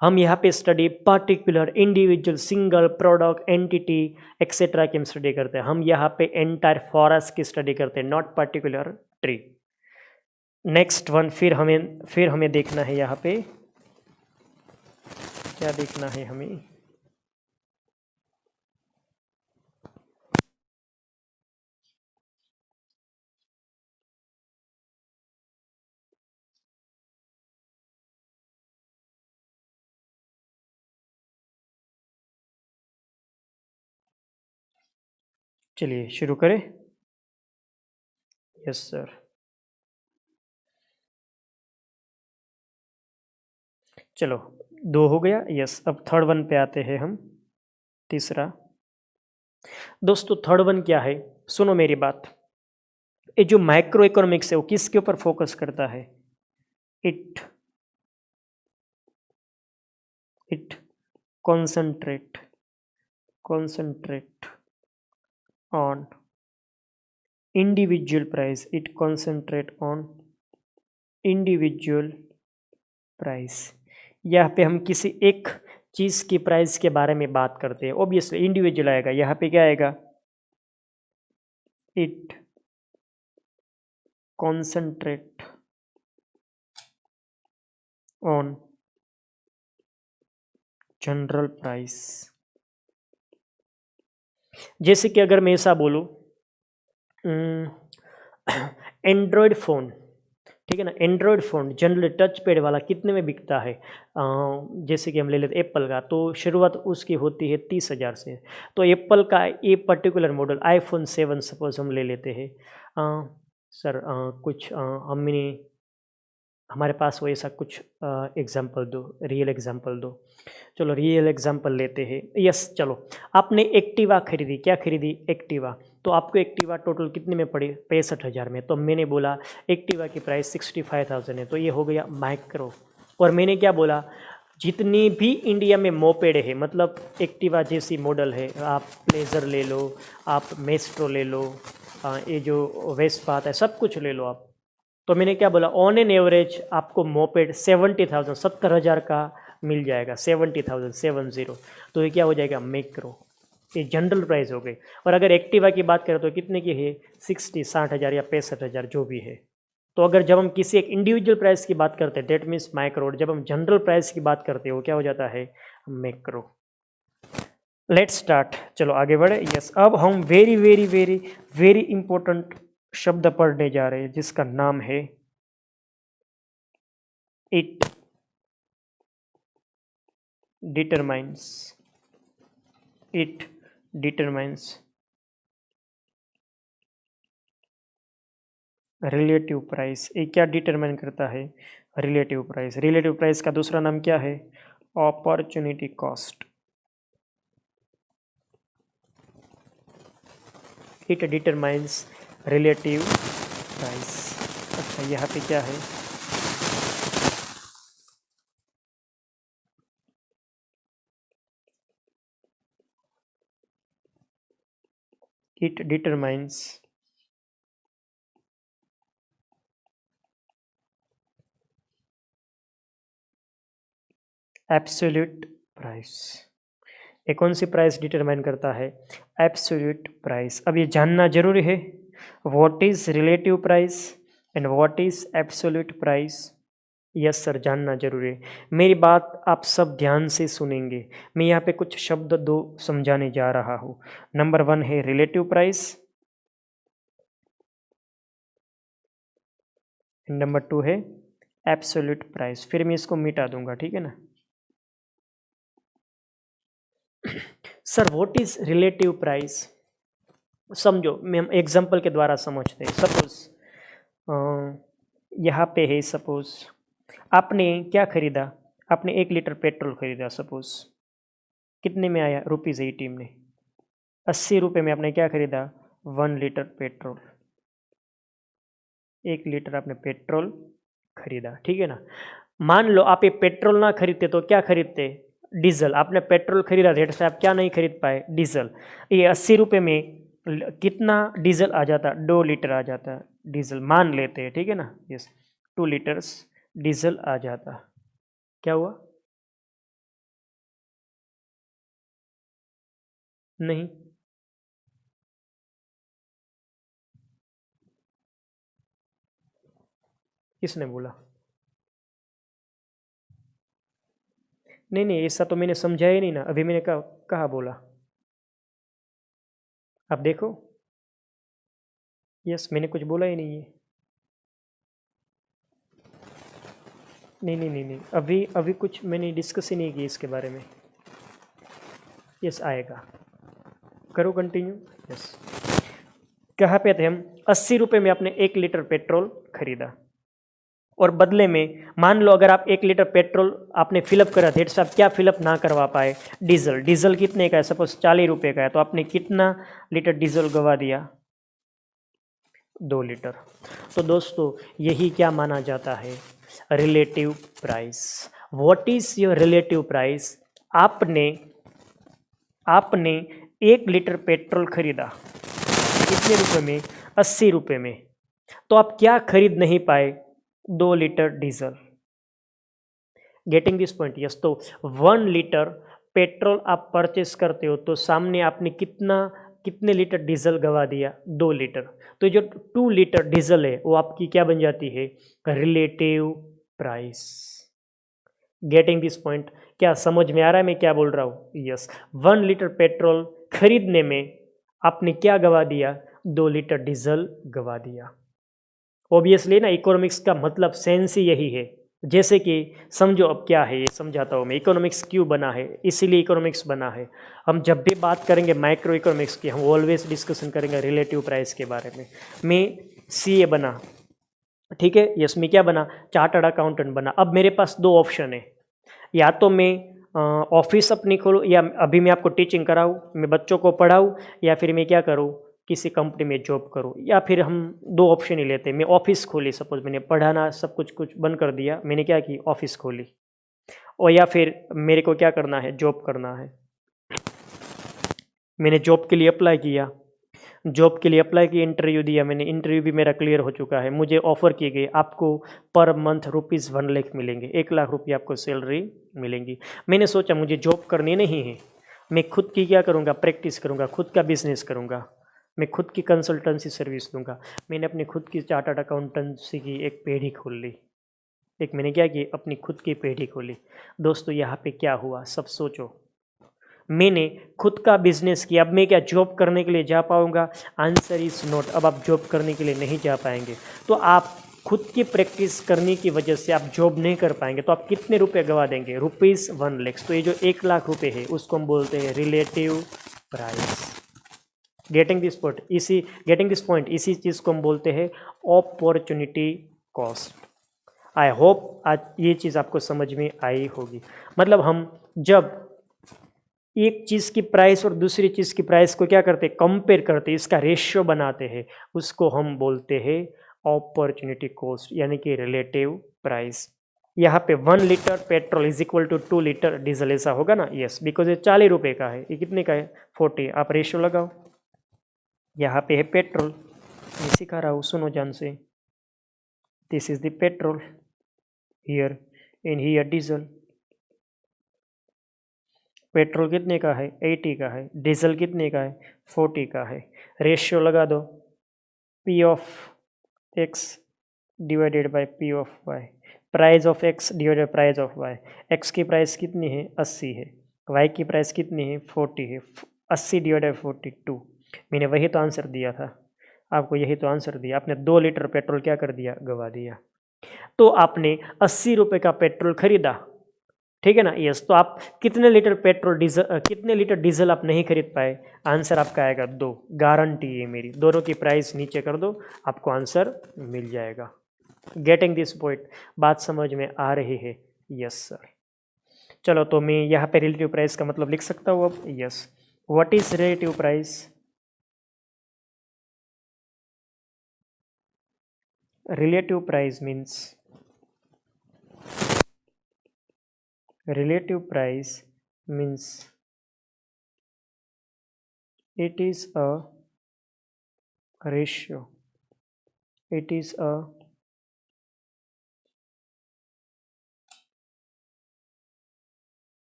Speaker 1: हम यहाँ पे study particular, individual, single, product, entity etcetera की हम स्टडी करते हैं। हम यहाँ पे एंटायर फॉरेस्ट की स्टडी करते हैं, not particular tree. Next one, फिर हमें देखना है यहाँ पे क्या देखना है हमें, चलिए शुरू करें। Yes sir. चलो 2 हो गया। यस, अब थर्ड वन पे आते हैं हम, तीसरा। दोस्तों थर्ड वन क्या है, सुनो मेरी बात। ये जो माइक्रो इकोनॉमिक्स है वो किसके ऊपर फोकस करता है, it it concentrate on individual price, it concentrate on individual price. यहाँ पे हम किसी एक चीज की प्राइस के बारे में बात करते हैं, ऑब्वियसली इंडिविजुअल आएगा, यहाँ पे क्या आएगा, it concentrate on general price. जैसे कि अगर मैं ऐसा बोलूं, एंड्रॉयड फ़ोन, ठीक है ना, Android phone generally touch pad वाला कितने में बिकता है, जैसे कि हम ले लेते एप्पल का, तो शुरुआत उसकी होती है 30,000 से। तो एप्पल का ये पर्टिकुलर मॉडल आईफोन 7 सपोज हम ले लेते हैं, सर कुछ हमने हमारे पास वो ऐसा कुछ एग्जांपल दो, रियल एग्जांपल दो। चलो रियल एग्जांपल लेते हैं। यस, चलो आपने एक्टिवा खरीदी, क्या खरीदी, एक्टिवा। तो आपको एक्टिवा टोटल कितने में पड़ी, 65,000 में। तो मैंने बोला एक्टिवा की प्राइस 65,000 है, तो ये हो गया माइक्रो। और मैंने क्या बोला, जितनी भी इंडिया में मोपेड है, मतलब एक्टिवा जैसी मॉडल है, आप प्लेजर ले लो, आप मेस्ट्रो ले लो, ये जो वेस्पा आता है, सब कुछ ले लो आप। तो मैंने क्या बोला, ऑन एन एवरेज आपको मोपेड 70,000, 70,000 का मिल जाएगा, 70,000, 70। तो ये क्या हो जाएगा, मैक्रो। ये जनरल प्राइस हो गई। और अगर एक्टिवा की बात करें तो कितने की है, 60,000 या 65,000 जो भी है। तो अगर जब हम किसी एक इंडिविजुअल प्राइस की बात करते हैं डेट मीन्स माइक्रो, जब हम जनरल प्राइस की बात करते हैं वो क्या हो जाता है, मैक्रो। लेट्स स्टार्ट, चलो आगे बढ़े। यस, अब हम very very very very important शब्द पढ़ने जा रहे हैं जिसका नाम है it determines, it determines relative price, ये क्या डिटरमाइन करता है? Relative price. रिलेटिव प्राइस का दूसरा नाम क्या है? Opportunity cost. It determines relative price. अच्छा, यहाँ पे क्या है? It determines absolute price. ये कौन सी प्राइस डिटरमाइन करता है? Absolute price. अब ये जानना जरूरी है, what is relative price and what is absolute price. Yes sir, जानना जरूरी है। मेरी बात आप सब ध्यान से सुनेंगे। मैं यहाँ पे कुछ शब्द दो समझाने जा रहा हूँ। नंबर 1 है रिलेटिव प्राइस, नंबर 2 है एब्सोल्यूट प्राइस। फिर मैं इसको मिटा दूंगा, ठीक है ना। Sir what is relative price? समझो, मैं हम एग्जांपल के द्वारा समझते हैं। सपोज यहाँ पे है, सपोज आपने क्या खरीदा? आपने 1 लीटर पेट्रोल खरीदा। सपोज कितने में आया? ₹18 में। 80 रुपये में आपने क्या खरीदा? 1 लीटर पेट्रोल। 1 लीटर आपने पेट्रोल खरीदा, ठीक है ना। मान लो आप ये पेट्रोल ना खरीदते तो क्या खरीदते? डीजल। आपने पेट्रोल खरीदा, रेट से आप क्या नहीं खरीद पाए? डीजल। ये 80 रुपये में कितना डीजल आ जाता? 2 लीटर आ जाता डीजल, मान लेते हैं, ठीक है ना। यस, 2 लीटर्स डीजल आ जाता। क्या हुआ? नहीं, किसने बोला? नहीं नहीं, ऐसा तो मैंने समझाया ही नहीं ना। अभी मैंने कहा बोला? आप देखो। यस, मैंने कुछ बोला ही नहीं है। नहीं नहीं नहीं नहीं, अभी अभी कुछ मैंने डिस्कस ही नहीं की इसके बारे में। यस, आएगा, करो कंटिन्यू। यस, कहाँ पे थे हम? 80 रुपये में आपने 1 लीटर पेट्रोल खरीदा, और बदले में मान लो अगर आप 1 लीटर पेट्रोल आपने फिलअप करा, ढेर से आप क्या फिलअप ना करवा पाए? डीजल। डीजल कितने का है? सपोज 40 रुपये का है, तो आपने कितना लीटर डीजल गवा दिया? 2 लीटर। तो दोस्तों यही क्या माना जाता है? Relative price. What is your relative price? आपने आपने 1 लीटर पेट्रोल खरीदा कितने रुपए में? 80 रुपये में। तो आप क्या खरीद नहीं पाए? 2 litre diesel. Getting this point? Yes. तो 1 लीटर पेट्रोल आप परचेस करते हो तो सामने आपने कितने लीटर डीजल गवा दिया? 2 लीटर। तो जो 2 लीटर डीजल है वो आपकी क्या बन जाती है? Relative price. Getting this point? क्या समझ में आ रहा है मैं क्या बोल रहा हूँ? यस। 1 लीटर पेट्रोल खरीदने में आपने क्या गवा दिया? 2 लीटर डीजल गवा दिया। ऑब्वियसली ना, इकोनॉमिक्स का मतलब सेंस ही यही है। जैसे कि समझो, अब क्या है ये समझाता हूँ मैं। इकोनॉमिक्स क्यों बना है? इसीलिए इकोनॉमिक्स बना है। हम जब भी बात करेंगे माइक्रो इकोनॉमिक्स की, हम ऑलवेज डिस्कशन करेंगे रिलेटिव प्राइस के बारे में। मैं सीए बना, ठीक है। यस, मैं क्या बना? चार्टर्ड अकाउंटेंट बना। अब मेरे पास 2 ऑप्शन है, या तो मैं ऑफिस अपनी खोलूँ, या अभी मैं आपको टीचिंग कराऊँ, मैं बच्चों को पढ़ाऊँ, या फिर मैं क्या करूँ, किसी कंपनी में जॉब करूँ। या फिर हम 2 ऑप्शन ही लेते हैं। मैं ऑफिस खोली, सपोज मैंने पढ़ाना सब कुछ बंद कर दिया, मैंने क्या की? ऑफिस खोली। और या फिर मेरे को क्या करना है? जॉब करना है। मैंने जॉब के लिए अप्लाई किया, जॉब के लिए अप्लाई की, इंटरव्यू दिया मैंने, इंटरव्यू भी मेरा क्लियर हो चुका है। मुझे ऑफर की गई, आपको पर मंथ ₹1 लाख मिलेंगे, 1 लाख रुपये आपको सैलरी मिलेंगी। मैंने सोचा मुझे जॉब करनी नहीं है, मैं खुद की क्या करूँगा? प्रैक्टिस करूँगा, खुद का बिजनेस करूँगा, मैं खुद की कंसल्टेंसी सर्विस दूंगा। मैंने अपनी खुद की चार्टर्ड अकाउंटेंसी की एक पेढ़ी खोल ली। एक मैंने क्या की? अपनी खुद की पेढ़ी खोली। दोस्तों यहाँ पे क्या हुआ? सब सोचो। मैंने खुद का बिजनेस किया, अब मैं क्या जॉब करने के लिए जा पाऊंगा? Answer is note. अब आप जॉब करने के लिए नहीं जा पाएंगे। तो आप खुद की प्रैक्टिस करने की वजह से आप जॉब नहीं कर पाएंगे, तो आप कितने रुपए गवा देंगे? ₹1 लाख। तो ये जो 1 लाख रुपए है उसको हम बोलते हैं relative price. Getting this point इसी चीज़ को हम बोलते हैं अपॉर्चुनिटी कॉस्ट। आई होप आज ये चीज़ आपको समझ में आई होगी। मतलब हम जब एक चीज़ की प्राइस और दूसरी चीज़ की प्राइस को क्या करते हैं, कंपेयर करते हैं, इसका रेशियो बनाते हैं, उसको हम बोलते हैं अपॉर्चुनिटी कॉस्ट यानी कि रिलेटिव प्राइस। यहाँ पे 1 litre petrol is equal to 2 litre diesel, ऐसा होगा ना? यस, बिकॉज ये 40 रुपये का है, ये कितने का है? 40। आप रेशियो लगाओ। यहाँ पे है पेट्रोल, मैं सिखा रहा हूँ, सुनो जान से। This is the petrol here and here diesel. Petrol कितने का है? 80 का है। डीजल कितने का है? 40 का है। रेशियो लगा दो, P of X divided by P of Y, price of X divided price of Y. X की प्राइस कितनी है? 80 है। वाई की प्राइस कितनी है? 40 है। 80 डिवाइडेड 42। मैंने वही तो आंसर दिया था आपको, यही तो आंसर दिया आपने। 2 लीटर पेट्रोल क्या कर दिया? गवा दिया। तो आपने 80 रुपये का पेट्रोल खरीदा, ठीक है ना? यस। तो आप कितने लीटर पेट्रोल डीजल कितने लीटर डीजल आप नहीं खरीद पाए? आंसर आपका आएगा 2। गारंटी है मेरी, दोनों की प्राइस नीचे कर दो, आपको आंसर मिल जाएगा। Getting this point? बात समझ में आ रही है? Yes sir. चलो, तो मैं यहाँ पे रिलेटिव प्राइस का मतलब लिख सकता हूँ अब। Yes, what is relative price? Relative price means it is a ratio. It is a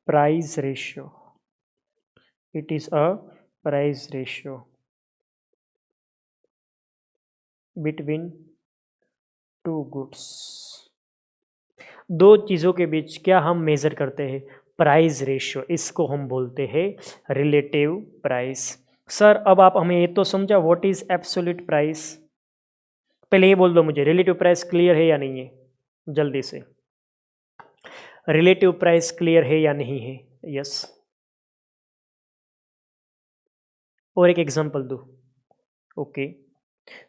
Speaker 1: price ratio. It is a price ratio between two goods. दो चीज़ों के बीच क्या हम मेज़र करते हैं? Price ratio. इसको हम बोलते हैं रिलेटिव प्राइस। सर, अब आप हमें ये तो समझा व्हाट इज एब्सोल्यूट प्राइस। पहले ये बोल दो मुझे, रिलेटिव प्राइस क्लियर है या नहीं है? जल्दी से, रिलेटिव प्राइस क्लियर है या नहीं है? यस। और एक एग्जांपल दो। ओके,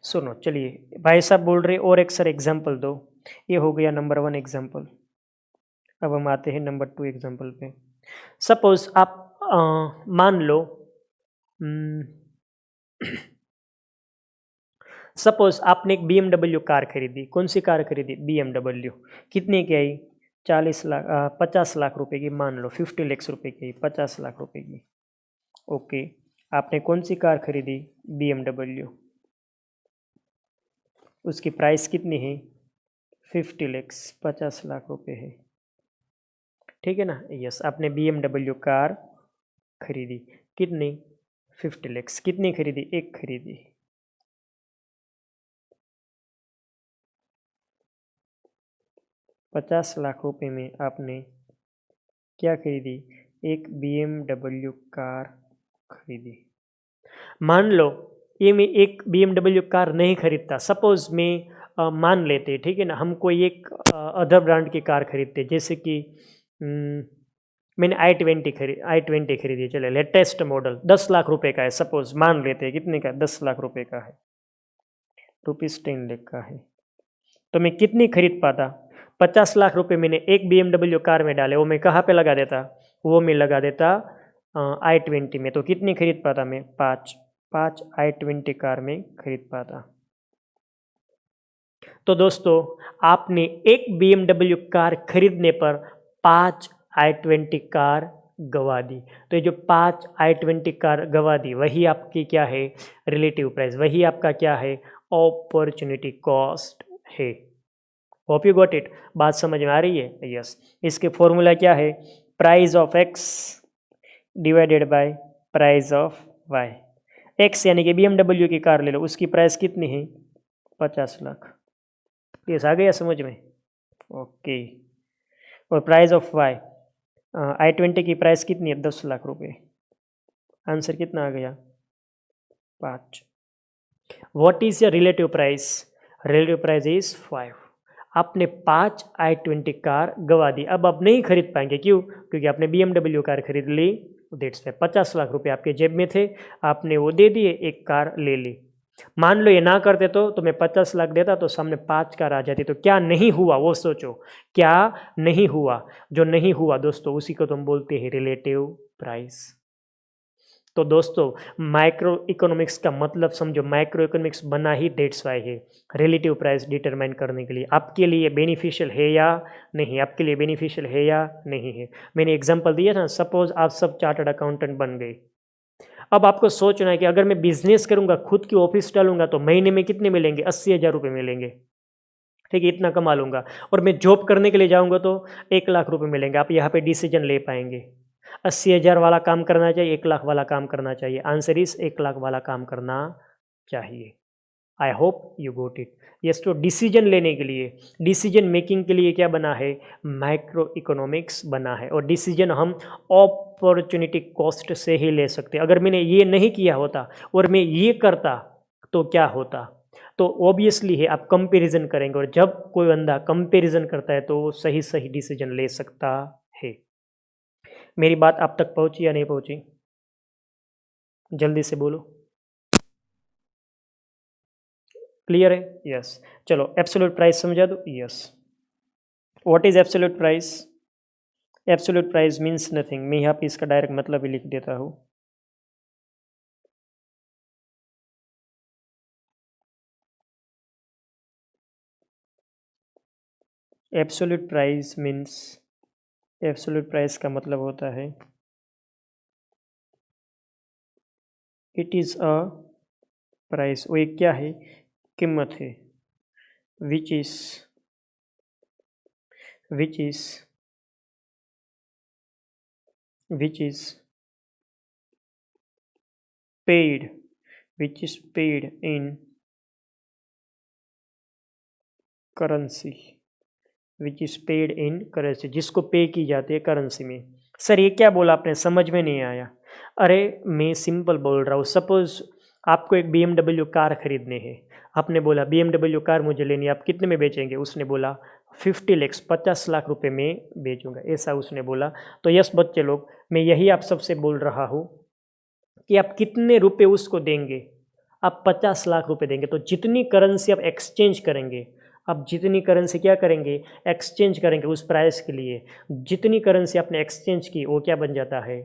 Speaker 1: सुनो, चलिए भाई साहब बोल रहे और एक सर एग्जांपल दो। ये हो गया नंबर 1 एग्जांपल। अब हम आते हैं नंबर 2 एग्जांपल पे। सपोज आप मान लो सपोज आपने एक BMW कार खरीदी। कौन सी कार खरीदी? BMW। कितने की आई? 50 लाख रुपए की, मान लो 50 लाख रुपए की, 50 लाख रुपए की। ओके, आपने कौन सी कार खरीदी? BMW। उसकी प्राइस कितनी है? 50 लाख, 50 लाख रुपए है, ठीक है ना? यस, आपने BMW कार खरीदी। कितनी? 50 लाख। कितनी खरीदी? एक खरीदी। ₹50 लाख में आपने क्या खरीदी? एक BMW कार खरीदी। मान लो ये मैं एक BMW कार नहीं खरीदता। सपोज मैं मान लेते, ठीक है ना, हम कोई एक अदर ब्रांड की कार खरीदते, जैसे कि मैंने i20 खरीदी, चले लेटेस्ट मॉडल, 10 लाख रुपए का है। सपोज मान लेते हैं, कितने का? 10 लाख रुपए का है, ₹10 लाख का है। तो मैं कितनी खरीद पाता? 50 लाख रुपए मैंने एक BMW कार में डाले, वो मैं कहाँ पे लगा देता? वो मैं लगा देता i20 में। तो कितनी खरीद पाता मैं? 5 i20 कार में खरीद पाता। तो दोस्तों, आपने एक BMW कार खरीदने पर 5 i20 कार गवा दी। तो ये जो 5 i20 कार गवा दी, वही आपकी क्या है? Relative price. वही आपका क्या है? अपॉर्चुनिटी कॉस्ट है। Hope you got it. बात समझ में आ रही है? यस। इसके फॉर्मूला क्या है? Price of X divided by price of Y. X यानी कि BMW की कार ले लो, उसकी प्राइस कितनी है? 50 लाख। ये आ गया समझ में? ओके। और प्राइस ऑफ वाई, i20 की प्राइस कितनी है? 10 लाख रुपए। आंसर कितना आ गया? 5। What is your relative price? Relative price is 5। आपने 5 i20 कार गवा दी, अब आप नहीं खरीद पाएंगे। क्यों? क्योंकि आपने BMW कार खरीद ली, दैट्स वाई 50 लाख रुपए आपके जेब में थे, आपने वो दे दिए, एक कार ले ली। मान लो ये ना करते तो मैं 50 लाख देता तो सामने 5 कार आ जाती। तो क्या नहीं हुआ वो सोचो, क्या नहीं हुआ? जो नहीं हुआ दोस्तों उसी को तुम बोलते हैं रिलेटिव प्राइस। तो दोस्तों माइक्रो इकोनॉमिक्स का मतलब समझो, माइक्रो इकोनॉमिक्स बना ही दैट्स वाई है, रिलेटिव प्राइस डिटरमाइन करने के लिए। आपके लिए बेनिफिशियल है या नहीं, आपके लिए बेनिफिशियल है या नहीं है। मैंने एग्जांपल दिया था, सपोज आप सब चार्टर्ड अकाउंटेंट बन गए। अब आपको सोचना है कि अगर मैं बिजनेस करूंगा, खुद की ऑफिस डालूंगा तो महीने में कितने मिलेंगे? 80,000 रुपये मिलेंगे, ठीक है, इतना कमा लूंगा। और मैं जॉब करने के लिए जाऊंगा तो 1 लाख रुपए मिलेंगे। आप यहाँ पे डिसीजन ले पाएंगे, 80,000 वाला काम करना चाहिए, 1 लाख वाला काम करना चाहिए? आंसर इज 1 लाख वाला काम करना चाहिए। I hope you got it. Yes, तो डिसीजन लेने के लिए, डिसीजन मेकिंग के लिए क्या बना है? माइक्रो इकोनॉमिक्स बना है। और डिसीजन हम अपॉर्चुनिटी कॉस्ट से ही ले सकते हैं। अगर मैंने ये नहीं किया होता और मैं ये करता तो क्या होता? तो ऑब्वियसली है आप कंपैरिजन करेंगे, और जब कोई बंदा कंपैरिजन करता है तो वो सही सही डिसीजन ले सकता है। मेरी बात आप तक पहुंची या नहीं पहुंची? जल्दी से बोलो। क्लियर है? यस। चलो एब्सोल्यूट प्राइस समझा दो। Yes, what is absolute price? Absolute price means nothing. मैं यहाँ पे इसका डायरेक्ट मतलब ही लिख देता हूँ। Absolute price means, absolute price का मतलब होता है इट इज़ अ प्राइस। वो एक क्या है? कीमत है। Which is which is which is paid, which is paid in currency, which is paid in currency, जिसको पे की जाती है करेंसी में। सर ये क्या बोला आपने, समझ में नहीं आया। अरे मैं सिंपल बोल रहा हूँ। सपोज आपको एक BMW कार खरीदने है, आपने बोला BMW कार मुझे लेनी है, आप कितने में बेचेंगे? उसने बोला 50 लैक्स, 50 लाख रुपए में बेचूंगा, ऐसा उसने बोला। तो यस बच्चे लोग, मैं यही आप सबसे बोल रहा हूँ कि आप कितने रुपए उसको देंगे? आप 50 लाख रुपए देंगे। तो जितनी करेंसी आप एक्सचेंज करेंगे, आप जितनी करेंसी क्या करेंगे? एक्सचेंज करेंगे उस प्राइस के लिए। जितनी करेंसी आपने एक्सचेंज की वो क्या बन जाता है?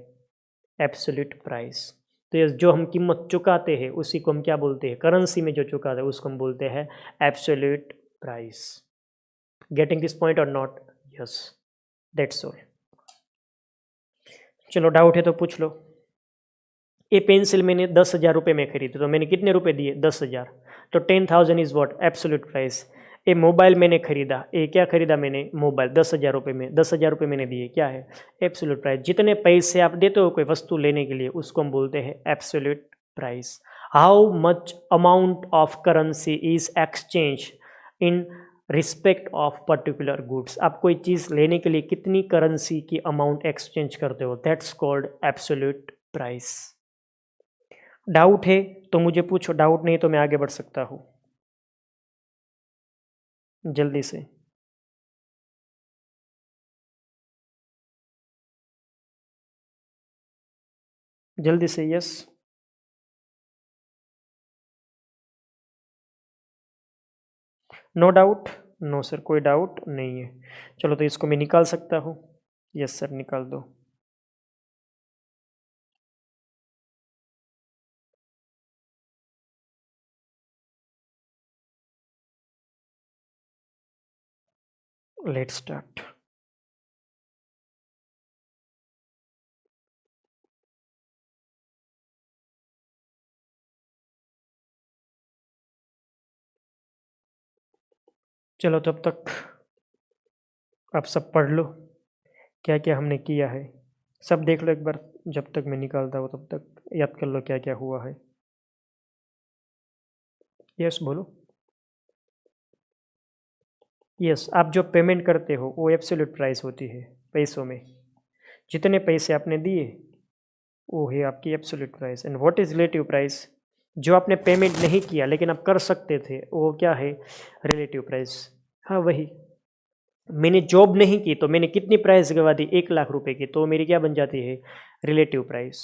Speaker 1: Absolute price. तो ये जो हम कीमत चुकाते हैं उसी को हम क्या बोलते हैं? करेंसी में जो चुकाते हैं उसको हम बोलते हैं absolute price. Getting this point और नॉट? Yes, that's all. चलो डाउट है तो पूछ लो। ये पेंसिल मैंने 10,000 रुपये में खरीदी, तो मैंने कितने रुपए दिए? 10,000। तो 10,000 इज व्हाट? Absolute price. ये मोबाइल मैंने खरीदा, ये क्या खरीदा मैंने? मोबाइल 10,000 रुपये में, 10,000 रुपये मैंने दिए, क्या है? Absolute price. जितने पैसे आप देते हो कोई वस्तु लेने के लिए उसको हम बोलते हैं absolute price. How much amount of currency is exchange in respect of particular goods. आप कोई चीज़ लेने के लिए कितनी करेंसी की अमाउंट एक्सचेंज करते हो, that's called absolute price. Doubt है तो मुझे पूछो, डाउट नहीं तो मैं आगे बढ़ सकता हूँ जल्दी से। जल्दी से yes. No doubt? No sir, कोई डाउट नहीं है। चलो तो इसको मैं निकाल सकता हूँ? यस सर, निकाल दो। Let's start. चलो तब तक आप सब पढ़ लो क्या क्या हमने किया है, सब देख लो एक बार। जब तक मैं निकालता हूँ तब तक याद कर लो क्या क्या हुआ है। यस बोलो। यस, आप जो पेमेंट करते हो वो एब्सोल्यूट प्राइस होती है पैसों में। जितने पैसे आपने दिए वो है आपकी absolute price. And what is relative price? जो आपने पेमेंट नहीं किया लेकिन आप कर सकते थे वो क्या है? Relative price. हाँ वही, मैंने जॉब नहीं की तो मैंने कितनी प्राइस गवा दी, 1 लाख रुपए की, तो मेरी क्या बन जाती है, रिलेटिव प्राइस।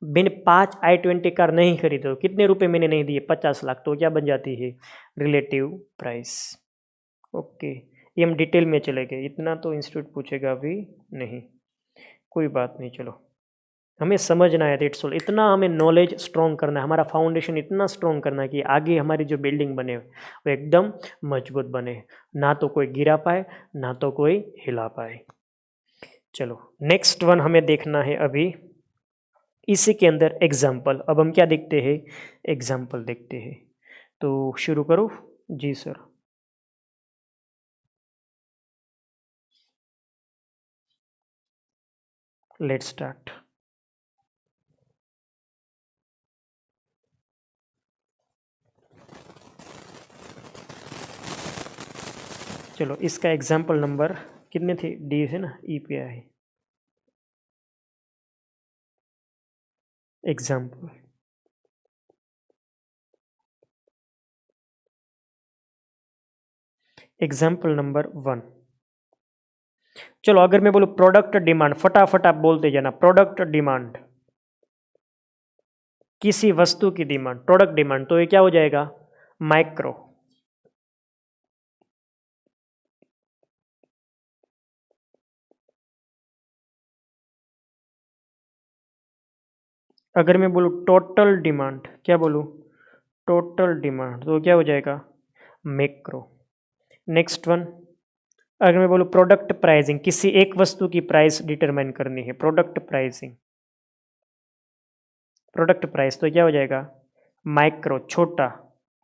Speaker 1: मैंने 5i20 कार नहीं खरीदे तो कितने रुपए मैंने नहीं दिए, 50 लाख, तो क्या बन जाती है, रिलेटिव प्राइस। ओके, ये हम डिटेल में चले गए, इतना तो इंस्टीट्यूट पूछेगा अभी नहीं, कोई बात नहीं। चलो, हमें समझना है, दैट्स ऑल, इतना हमें नॉलेज स्ट्रॉन्ग करना है, हमारा फाउंडेशन इतना स्ट्रॉन्ग करना है कि आगे हमारी जो बिल्डिंग बने वो एकदम मजबूत बने, ना तो कोई गिरा पाए ना तो कोई हिला पाए। चलो नेक्स्ट वन हमें देखना है अभी, इसी के अंदर एग्जाम्पल। अब हम क्या देखते हैं, एग्जाम्पल देखते हैं। तो शुरू करो। जी सर। Let's start. चलो इसका एग्जाम्पल नंबर कितने थे, डी है ना, ई पे आए एग्जाम्पल। Example number 1। चलो अगर मैं बोलूं प्रोडक्ट डिमांड, फटाफट आप बोलते जाना, प्रोडक्ट डिमांड, किसी वस्तु की डिमांड, प्रोडक्ट डिमांड, तो ये क्या हो जाएगा, माइक्रो। अगर मैं बोलूं टोटल डिमांड, क्या बोलूं, टोटल डिमांड, तो क्या हो जाएगा, मैक्रो। नेक्स्ट वन, अगर मैं बोलूं प्रोडक्ट प्राइसिंग, किसी एक वस्तु की प्राइस डिटरमाइन करनी है, प्रोडक्ट प्राइसिंग, प्रोडक्ट प्राइस, तो क्या हो जाएगा, माइक्रो, छोटा।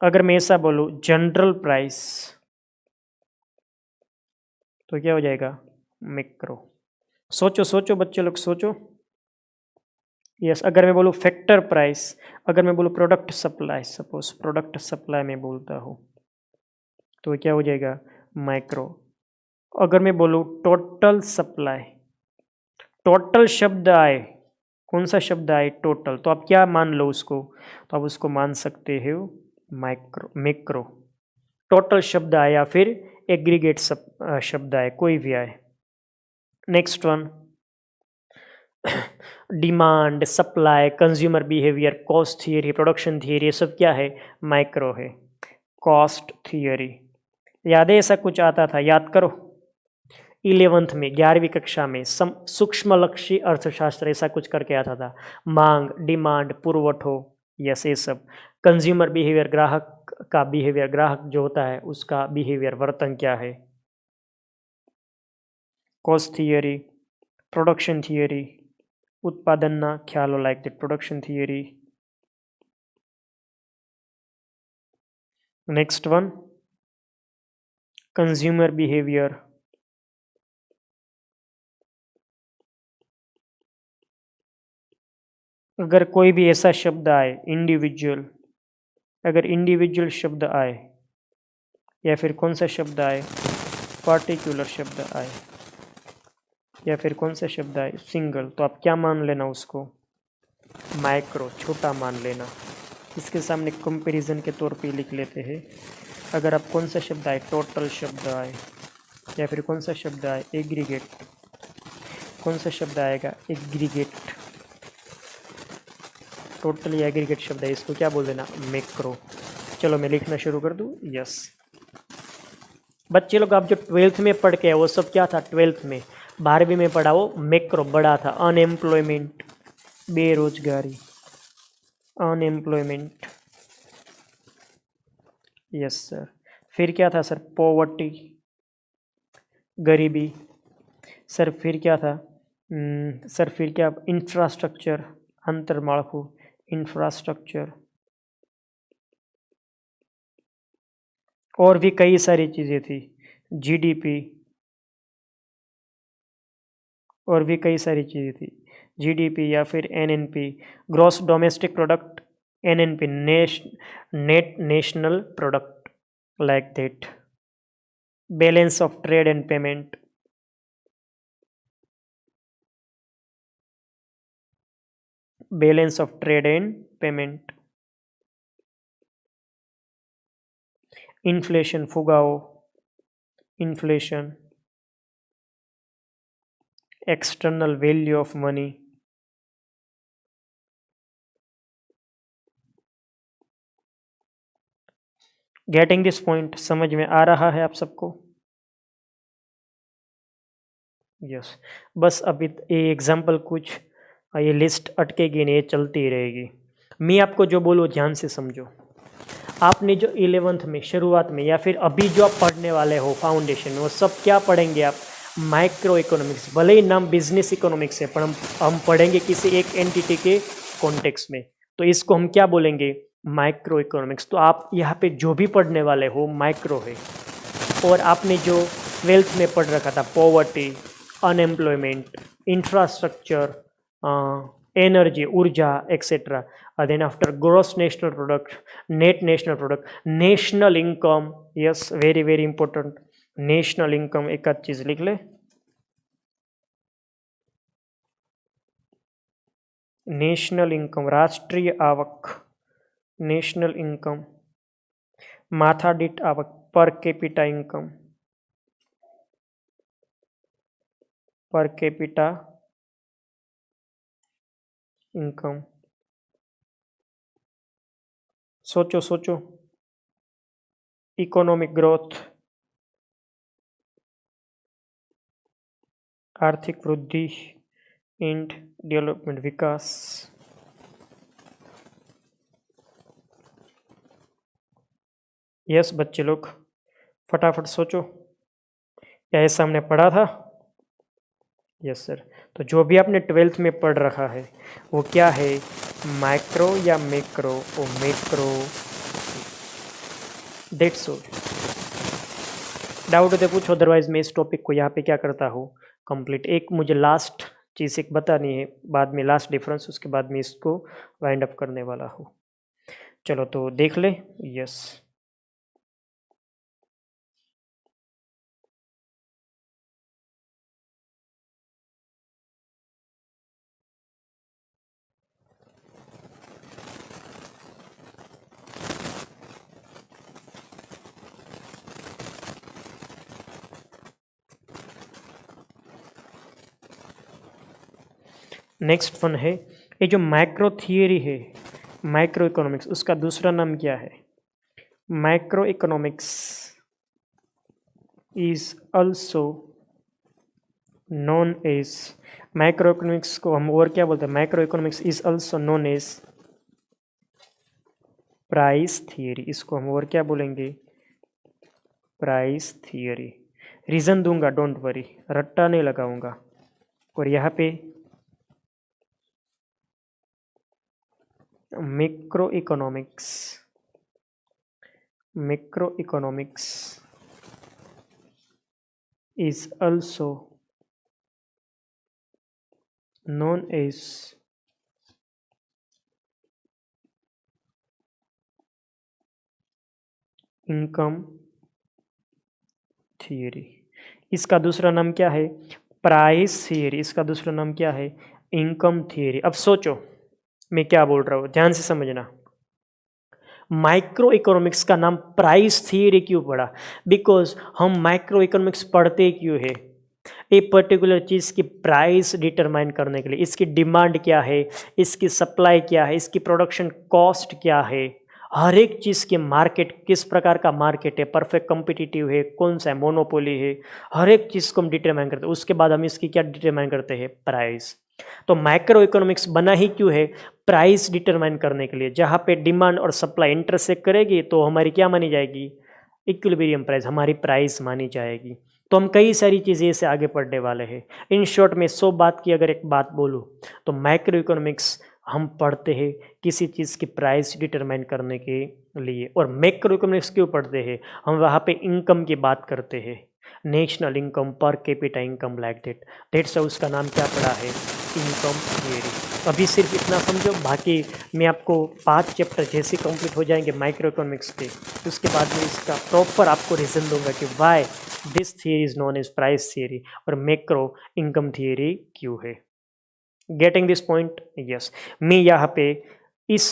Speaker 1: अगर मैं ऐसा बोलूं जनरल प्राइस, तो क्या हो जाएगा, मैक्रो। सोचो सोचो बच्चे लोग सोचो। यस, अगर मैं बोलूं फैक्टर प्राइस, अगर मैं बोलूं product supply, suppose product supply में बोलता हूं, तो क्या हो जाएगा, माइक्रो। अगर मैं बोलूं टोटल सप्लाई, टोटल शब्द आए, कौन सा शब्द आए, टोटल, तो आप क्या मान लो उसको, तो आप उसको मान सकते हो माइक्रो, मैक्रो। टोटल शब्द आए या फिर एग्रीगेट शब्द आए, कोई भी आए। Next one, demand, supply, consumer behaviour, cost theory, production theory, ये सब क्या है, माइक्रो है। कॉस्ट थियरी, याद है ऐसा कुछ आता था, याद करो, 11th में, 11वीं कक्षा में सूक्ष्म लक्ष्य अर्थशास्त्र ऐसा कुछ करके आता था। मांग, डिमांड, पुरवठो, यस ये सब। कंज्यूमर बिहेवियर, ग्राहक का बिहेवियर, ग्राहक जो होता है उसका बिहेवियर, वर्तन क्या है। कॉस्ट थियरी, प्रोडक्शन थियरी, उत्पादनना ख्यालो like that, production theory. Next one, consumer behaviour, अगर कोई भी ऐसा शब्द आए इंडिविजुअल, अगर इंडिविजुअल शब्द आए या फिर कौन सा शब्द आए, पार्टिकुलर शब्द आए या फिर कौन सा शब्द आए, सिंगल, तो आप क्या मान लेना उसको, माइक्रो, छोटा मान लेना। इसके सामने कंपैरिजन के तौर पे लिख लेते हैं। अगर आप कौन सा शब्द आए, टोटल शब्द आए या फिर कौन सा शब्द आए, एग्रीगेट, कौन सा शब्द आएगा, एग्रीगेट, टोटल या एग्रीगेट शब्द है, इसको क्या बोल देना, मैक्रो। चलो मैं लिखना शुरू कर दूँ, यस। बच्चे लोग आप जो 12th में पढ़ के वो सब क्या था, 12th में, 12वीं में पढ़ा वो मैक्रो बड़ा था, अनएम्प्लॉयमेंट, बेरोजगारी, अनएम्प्लॉयमेंट, यस सर। फिर क्या था सर, पॉवर्टी, गरीबी। सर फिर क्या था, सर फिर क्या, इंफ्रास्ट्रक्चर, अंतर्माळखू, इंफ्रास्ट्रक्चर, और भी कई सारी चीज़ें थी, जीडीपी, और भी कई सारी चीज़ें थी, जीडीपी या फिर NNP, gross domestic product, NNP, net national product, like that, balance of trade and payment, balance of trade and payment, inflation, फुगाओ, inflation, external value of money, getting this point? समझ में आ रहा है आप सबको? यस। बस अभी ये एग्जाम्पल कुछ, ये लिस्ट अटकेगी नहीं, ये चलती रहेगी। मैं आपको जो बोलूँ ध्यान से समझो। आपने जो 11th में शुरुआत में या फिर अभी जो आप पढ़ने वाले हो फाउंडेशन में, वो सब क्या पढ़ेंगे आप? Micro economics. भले ही नाम बिजनेस इकोनॉमिक्स है, पर हम पढ़ेंगे किसी एक एंटिटी के कॉन्टेक्स्ट में, तो इसको हम क्या बोलेंगे? Micro economics. तो आप यहाँ पे जो भी पढ़ने वाले हो माइक्रो है। और आपने जो 12th में पढ़ रखा था पॉवर्टी, अनएम्प्लॉयमेंट, इंफ्रास्ट्रक्चर, एनर्जी, ऊर्जा etcetera, then after gross national product, net national product, national income, yes very very important, national income. एक आध चीज लिख ले, नेशनल इनकम, राष्ट्रीय आवक, नेशनल इनकम, माथादीठ आवक, per capita income, per capita income. सोचो सोचो। इकोनॉमिक ग्रोथ, आर्थिक वृद्धि एंड डेवलपमेंट, विकास। यस बच्चे लोग फटाफट सोचो, क्या ऐसा हमने पढ़ा था? Yes sir. तो जो भी आपने 12th में पढ़ रखा है वो क्या है? माइक्रो या macro? Oh macro. That's all. Doubt है तो पूछो, अदरवाइज मैं इस टॉपिक को यहाँ पे क्या करता हूँ, कंप्लीट। एक मुझे लास्ट चीज़ एक बतानी है, बाद में लास्ट डिफरेंस, उसके बाद मैं इसको वाइंड अप करने वाला हूँ। चलो तो देख ले। यस। नेक्स्ट वन है, ये जो माइक्रो थियरी है, माइक्रो इकोनॉमिक्स, उसका दूसरा नाम क्या है? Micro economics is also known as, micro economics को हम और क्या बोलते हैं? Micro economics is also known as price theory. इसको हम और क्या बोलेंगे? Price theory. रीजन दूंगा, डोंट वरी, रट्टा नहीं लगाऊंगा। और यहाँ पे macro economics, macro economics is also known as income theory. इसका दूसरा नाम क्या है? Price theory. इसका दूसरा नाम क्या है? Income theory. अब सोचो मैं क्या बोल रहा हूँ, ध्यान से समझना। माइक्रो इकोनॉमिक्स का नाम प्राइस थियरी क्यों पड़ा? बिकॉज हम माइक्रो इकोनॉमिक्स पढ़ते क्यों है? एक पर्टिकुलर चीज़ की प्राइस डिटरमाइन करने के लिए, इसकी डिमांड क्या है, इसकी सप्लाई क्या है, इसकी प्रोडक्शन कॉस्ट क्या है, हर एक चीज़ के मार्केट किस प्रकार का मार्केट है, परफेक्ट कॉम्पिटिटिव है, कौन सा है, मोनोपोली है, हर एक चीज़ को हम डिटरमाइन करते हैं। उसके बाद हम इसकी क्या डिटरमाइन करते हैं? प्राइस। तो माइक्रो इकोनॉमिक्स बना ही क्यों है? प्राइस डिटरमाइन करने के लिए। जहाँ पे डिमांड और सप्लाई इंटरसेक्ट करेगी तो हमारी क्या मानी जाएगी? इक्विलिब्रियम प्राइस, हमारी प्राइस मानी जाएगी। तो हम कई सारी चीज़ें से आगे बढ़ने वाले हैं। इन शॉर्ट में 100 बात की अगर एक बात बोलूँ तो माइक्रो इकोनॉमिक्स हम पढ़ते हैं किसी चीज़ की प्राइस डिटरमाइन करने के लिए। और मैक्रो इकोनॉमिक्स क्यों पढ़ते हैं? हम वहाँ पे इनकम की बात करते हैं, national income, per capita income, like that's उसका नाम क्या पड़ा है? Income theory. अभी सिर्फ इतना समझो, बाकी मैं आपको 5 चैप्टर जैसे कंप्लीट हो जाएंगे माइक्रो इकोनॉमिक्स के, उसके बाद में इसका प्रॉपर आपको रीज़न दूंगा कि why this theory is known as price theory और मैक्रो इनकम थियरी क्यों है। Getting this point? यस। मैं यहाँ पे इस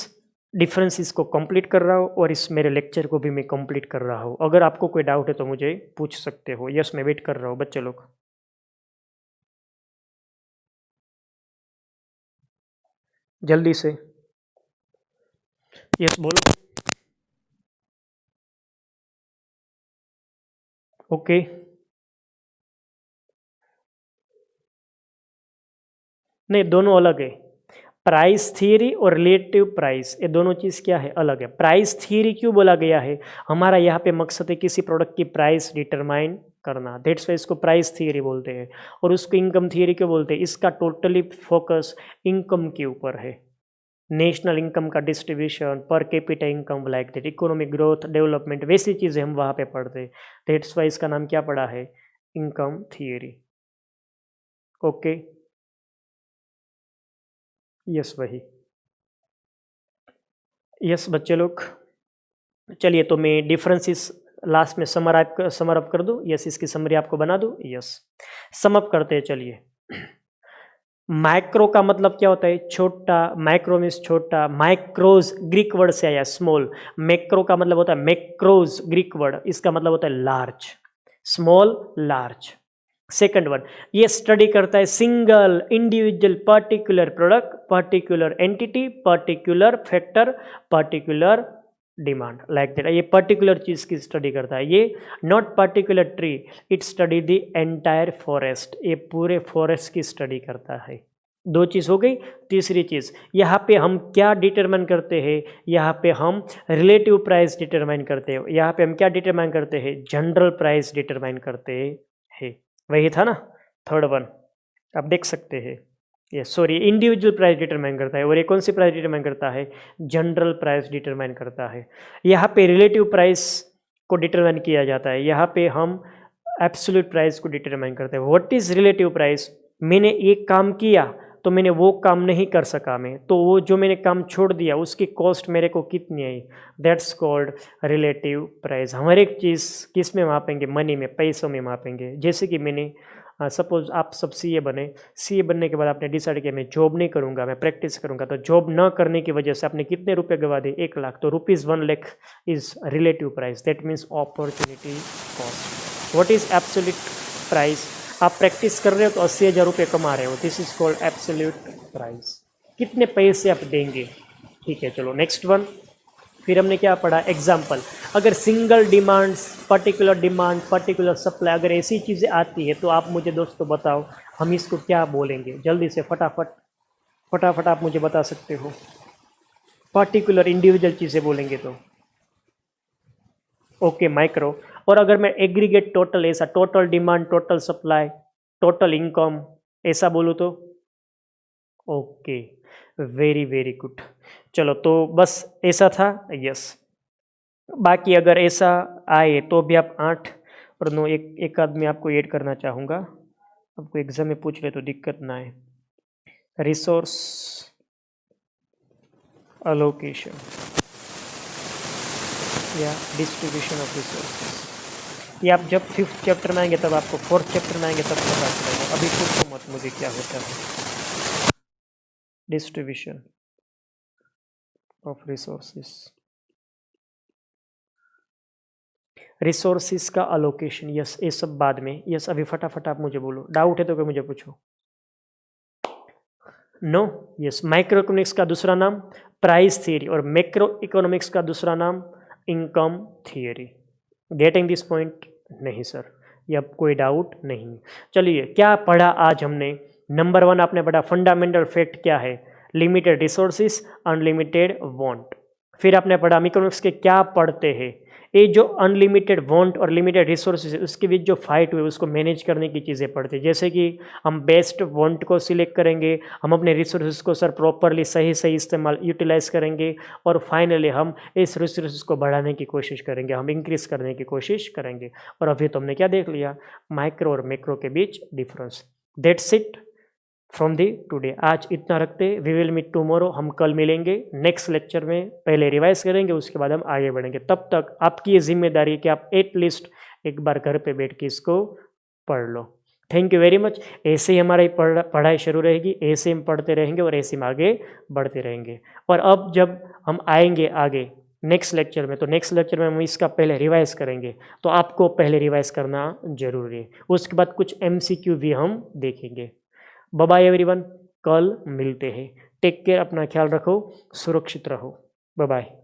Speaker 1: डिफरेंसेस को कंप्लीट कर रहा हूँ और इस मेरे लेक्चर को भी मैं कंप्लीट कर रहा हूँ। अगर आपको कोई डाउट है तो मुझे पूछ सकते हो। यस, मैं वेट कर रहा हूँ बच्चे लोग। जल्दी से यस बोलो। ओके, नहीं दोनों अलग है। प्राइस थियरी और रिलेटिव प्राइस, ये दोनों चीज़ क्या है, अलग है। प्राइस थियरी क्यों बोला गया है, हमारा यहाँ पे मकसद है किसी प्रोडक्ट की प्राइस डिटरमाइन करना, दैट्स वाई इसको प्राइस थियरी बोलते हैं। और उसको इनकम थियरी क्यों बोलते हैं, इसका टोटली फोकस इनकम के ऊपर है। नेशनल इनकम का distribution, per capita income, like that, economic growth, development, वैसी चीज़ें हम वहाँ पे पढ़ते हैं। दैट्स वाई इसका नाम क्या पड़ा है, इनकम थियरी। ओके, यस वही। यस बच्चे लोग, चलिए तो मैं डिफरेंसेस लास्ट में समर अप कर दूं। यस, इसकी समरी आपको बना दूं। यस, सम अप करते हैं चलिए। माइक्रो का मतलब क्या होता है, छोटा। माइक्रो मीन्स छोटा। माइक्रोज ग्रीक वर्ड से आया, स्मॉल। मैक्रो का मतलब होता है मैक्रोज, ग्रीक वर्ड, इसका मतलब होता है large. Small, large. Second one, ये स्टडी करता है single, individual, particular product, particular entity, particular factor, particular demand, like that. ये पर्टिकुलर चीज की स्टडी करता है। ये not particular tree, it study the entire forest, ये पूरे फॉरेस्ट की स्टडी करता है। दो चीज हो गई। तीसरी चीज, यहाँ पे हम क्या डिटरमाइन करते हैं, यहाँ पे हम रिलेटिव प्राइस डिटरमाइन करते हैं। यहाँ पे हम क्या डिटरमाइन करते हैं, जनरल प्राइस डिटरमाइन करते हैं। वही था ना, थर्ड वन, आप देख सकते हैं। ये सॉरी, इंडिविजुअल प्राइस डिटरमाइन करता है, और ये कौन सी प्राइस डिटरमाइन करता है, जनरल प्राइस डिटरमाइन करता है। यहाँ पे रिलेटिव प्राइस को डिटरमाइन किया जाता है, यहाँ पे हम एब्सोल्यूट प्राइस को डिटरमाइन करते हैं। व्हाट इज रिलेटिव प्राइस, मैंने एक काम किया तो मैंने वो काम नहीं कर सका मैं, तो वो जो मैंने काम छोड़ दिया उसकी कॉस्ट मेरे को कितनी आई, दैट्स कॉल्ड रिलेटिव प्राइस। हम हर एक चीज़ किस में मापेंगे, मनी में, पैसों में मापेंगे। जैसे कि मैंने सपोज आप सब सीए बने, सीए बनने के बाद आपने डिसाइड किया मैं जॉब नहीं करूंगा, मैं प्रैक्टिस करूंगा, तो जॉब न करने की वजह से आपने कितने रुपए गवा दिए, 1 लाख, तो ₹1 lakh is relative price, that means opportunity cost. What is absolute price, आप प्रैक्टिस कर रहे हो तो 80,000 रुपये कमा रहे हो, this is called absolute price. कितने पैसे आप देंगे, ठीक है। चलो नेक्स्ट वन, फिर हमने क्या पढ़ा, एग्जाम्पल। अगर सिंगल डिमांड, पर्टिकुलर सप्लाई, अगर ऐसी चीज़ें आती है तो आप मुझे दोस्तों बताओ हम इसको क्या बोलेंगे, जल्दी से फटाफट आप मुझे बता सकते हो। पर्टिकुलर इंडिविजुअल चीज़ें बोलेंगे तो ओके, माइक्रो। और अगर मैं एग्रीगेट टोटल, ऐसा total demand, total supply, total income, ऐसा बोलूँ तो ओके, वेरी वेरी गुड। चलो तो बस ऐसा था। यस, बाकी अगर ऐसा आए तो भी आप 8 और 9 एक आध में आपको ऐड करना चाहूँगा, आपको एग्जाम में पूछ ले तो दिक्कत ना आए। रिसोर्स अलोकेशन या डिस्ट्रीब्यूशन ऑफ रिसोर्सेज, ये आप जब 5th चैप्टर में आएंगे तब आपको, 4th चैप्टर में आएंगे तब पता चलेगा, अभी पूछो मत मुझे क्या होता है डिस्ट्रीब्यूशन ऑफ रिसोर्सेज। रिसोर्सेज का अलोकेशन, यस, ये सब बाद में। यस, अभी फटाफट आप मुझे बोलो, डाउट है तो क्या मुझे पूछो। नो, यस, माइक्रो इकोनॉमिक्स का दूसरा नाम प्राइस थियरी और मैक्रो इकोनॉमिक्स का दूसरा नाम income theory. Getting this point, नहीं सर, ये अब कोई डाउट नहीं। चलिए, क्या पढ़ा आज हमने। नंबर 1 आपने पढ़ा फंडामेंटल फैक्ट क्या है, लिमिटेड रिसोर्सेज, अनलिमिटेड वांट। फिर आपने पढ़ा इकोनॉमिक्स के क्या पढ़ते हैं, ये जो अनलिमिटेड वांट और लिमिटेड रिसोर्सेज उसके बीच जो फाइट हुई उसको मैनेज करने की चीज़ें पढ़ते हैं। जैसे कि हम बेस्ट वांट को सिलेक्ट करेंगे, हम अपने रिसोर्सेज को सर प्रॉपरली सही सही इस्तेमाल यूटिलाइज करेंगे, और फाइनली हम इस रिसोर्सेज को बढ़ाने की कोशिश करेंगे, हम इंक्रीज करने की कोशिश करेंगे। और अभी तो हमने क्या देख लिया, माइक्रो और मैक्रो के बीच difference. That's it from the today, आज इतना रखते। वी विल मीट टुमारो, हम कल मिलेंगे नेक्स्ट लेक्चर में। पहले रिवाइज करेंगे, उसके बाद हम आगे बढ़ेंगे। तब तक आपकी ये जिम्मेदारी है कि आप एटलीस्ट एक बार घर पे बैठ के इसको पढ़ लो। Thank you very much. ऐसे ही हमारी पढ़ाई शुरू रहेगी, ऐसे हम पढ़ते रहेंगे और ऐसे हम आगे बढ़ते रहेंगे। और अब जब हम आएंगे आगे नेक्स्ट लेक्चर में, तो नेक्स्ट लेक्चर में हम इसका पहले रिवाइज करेंगे, तो आपको पहले रिवाइज करना जरूरी है। उसके बाद कुछ MCQ भी हम देखेंगे। बाय बाय एवरीवन, कल मिलते हैं। टेक केयर, अपना ख्याल रखो, सुरक्षित रहो। Bye bye.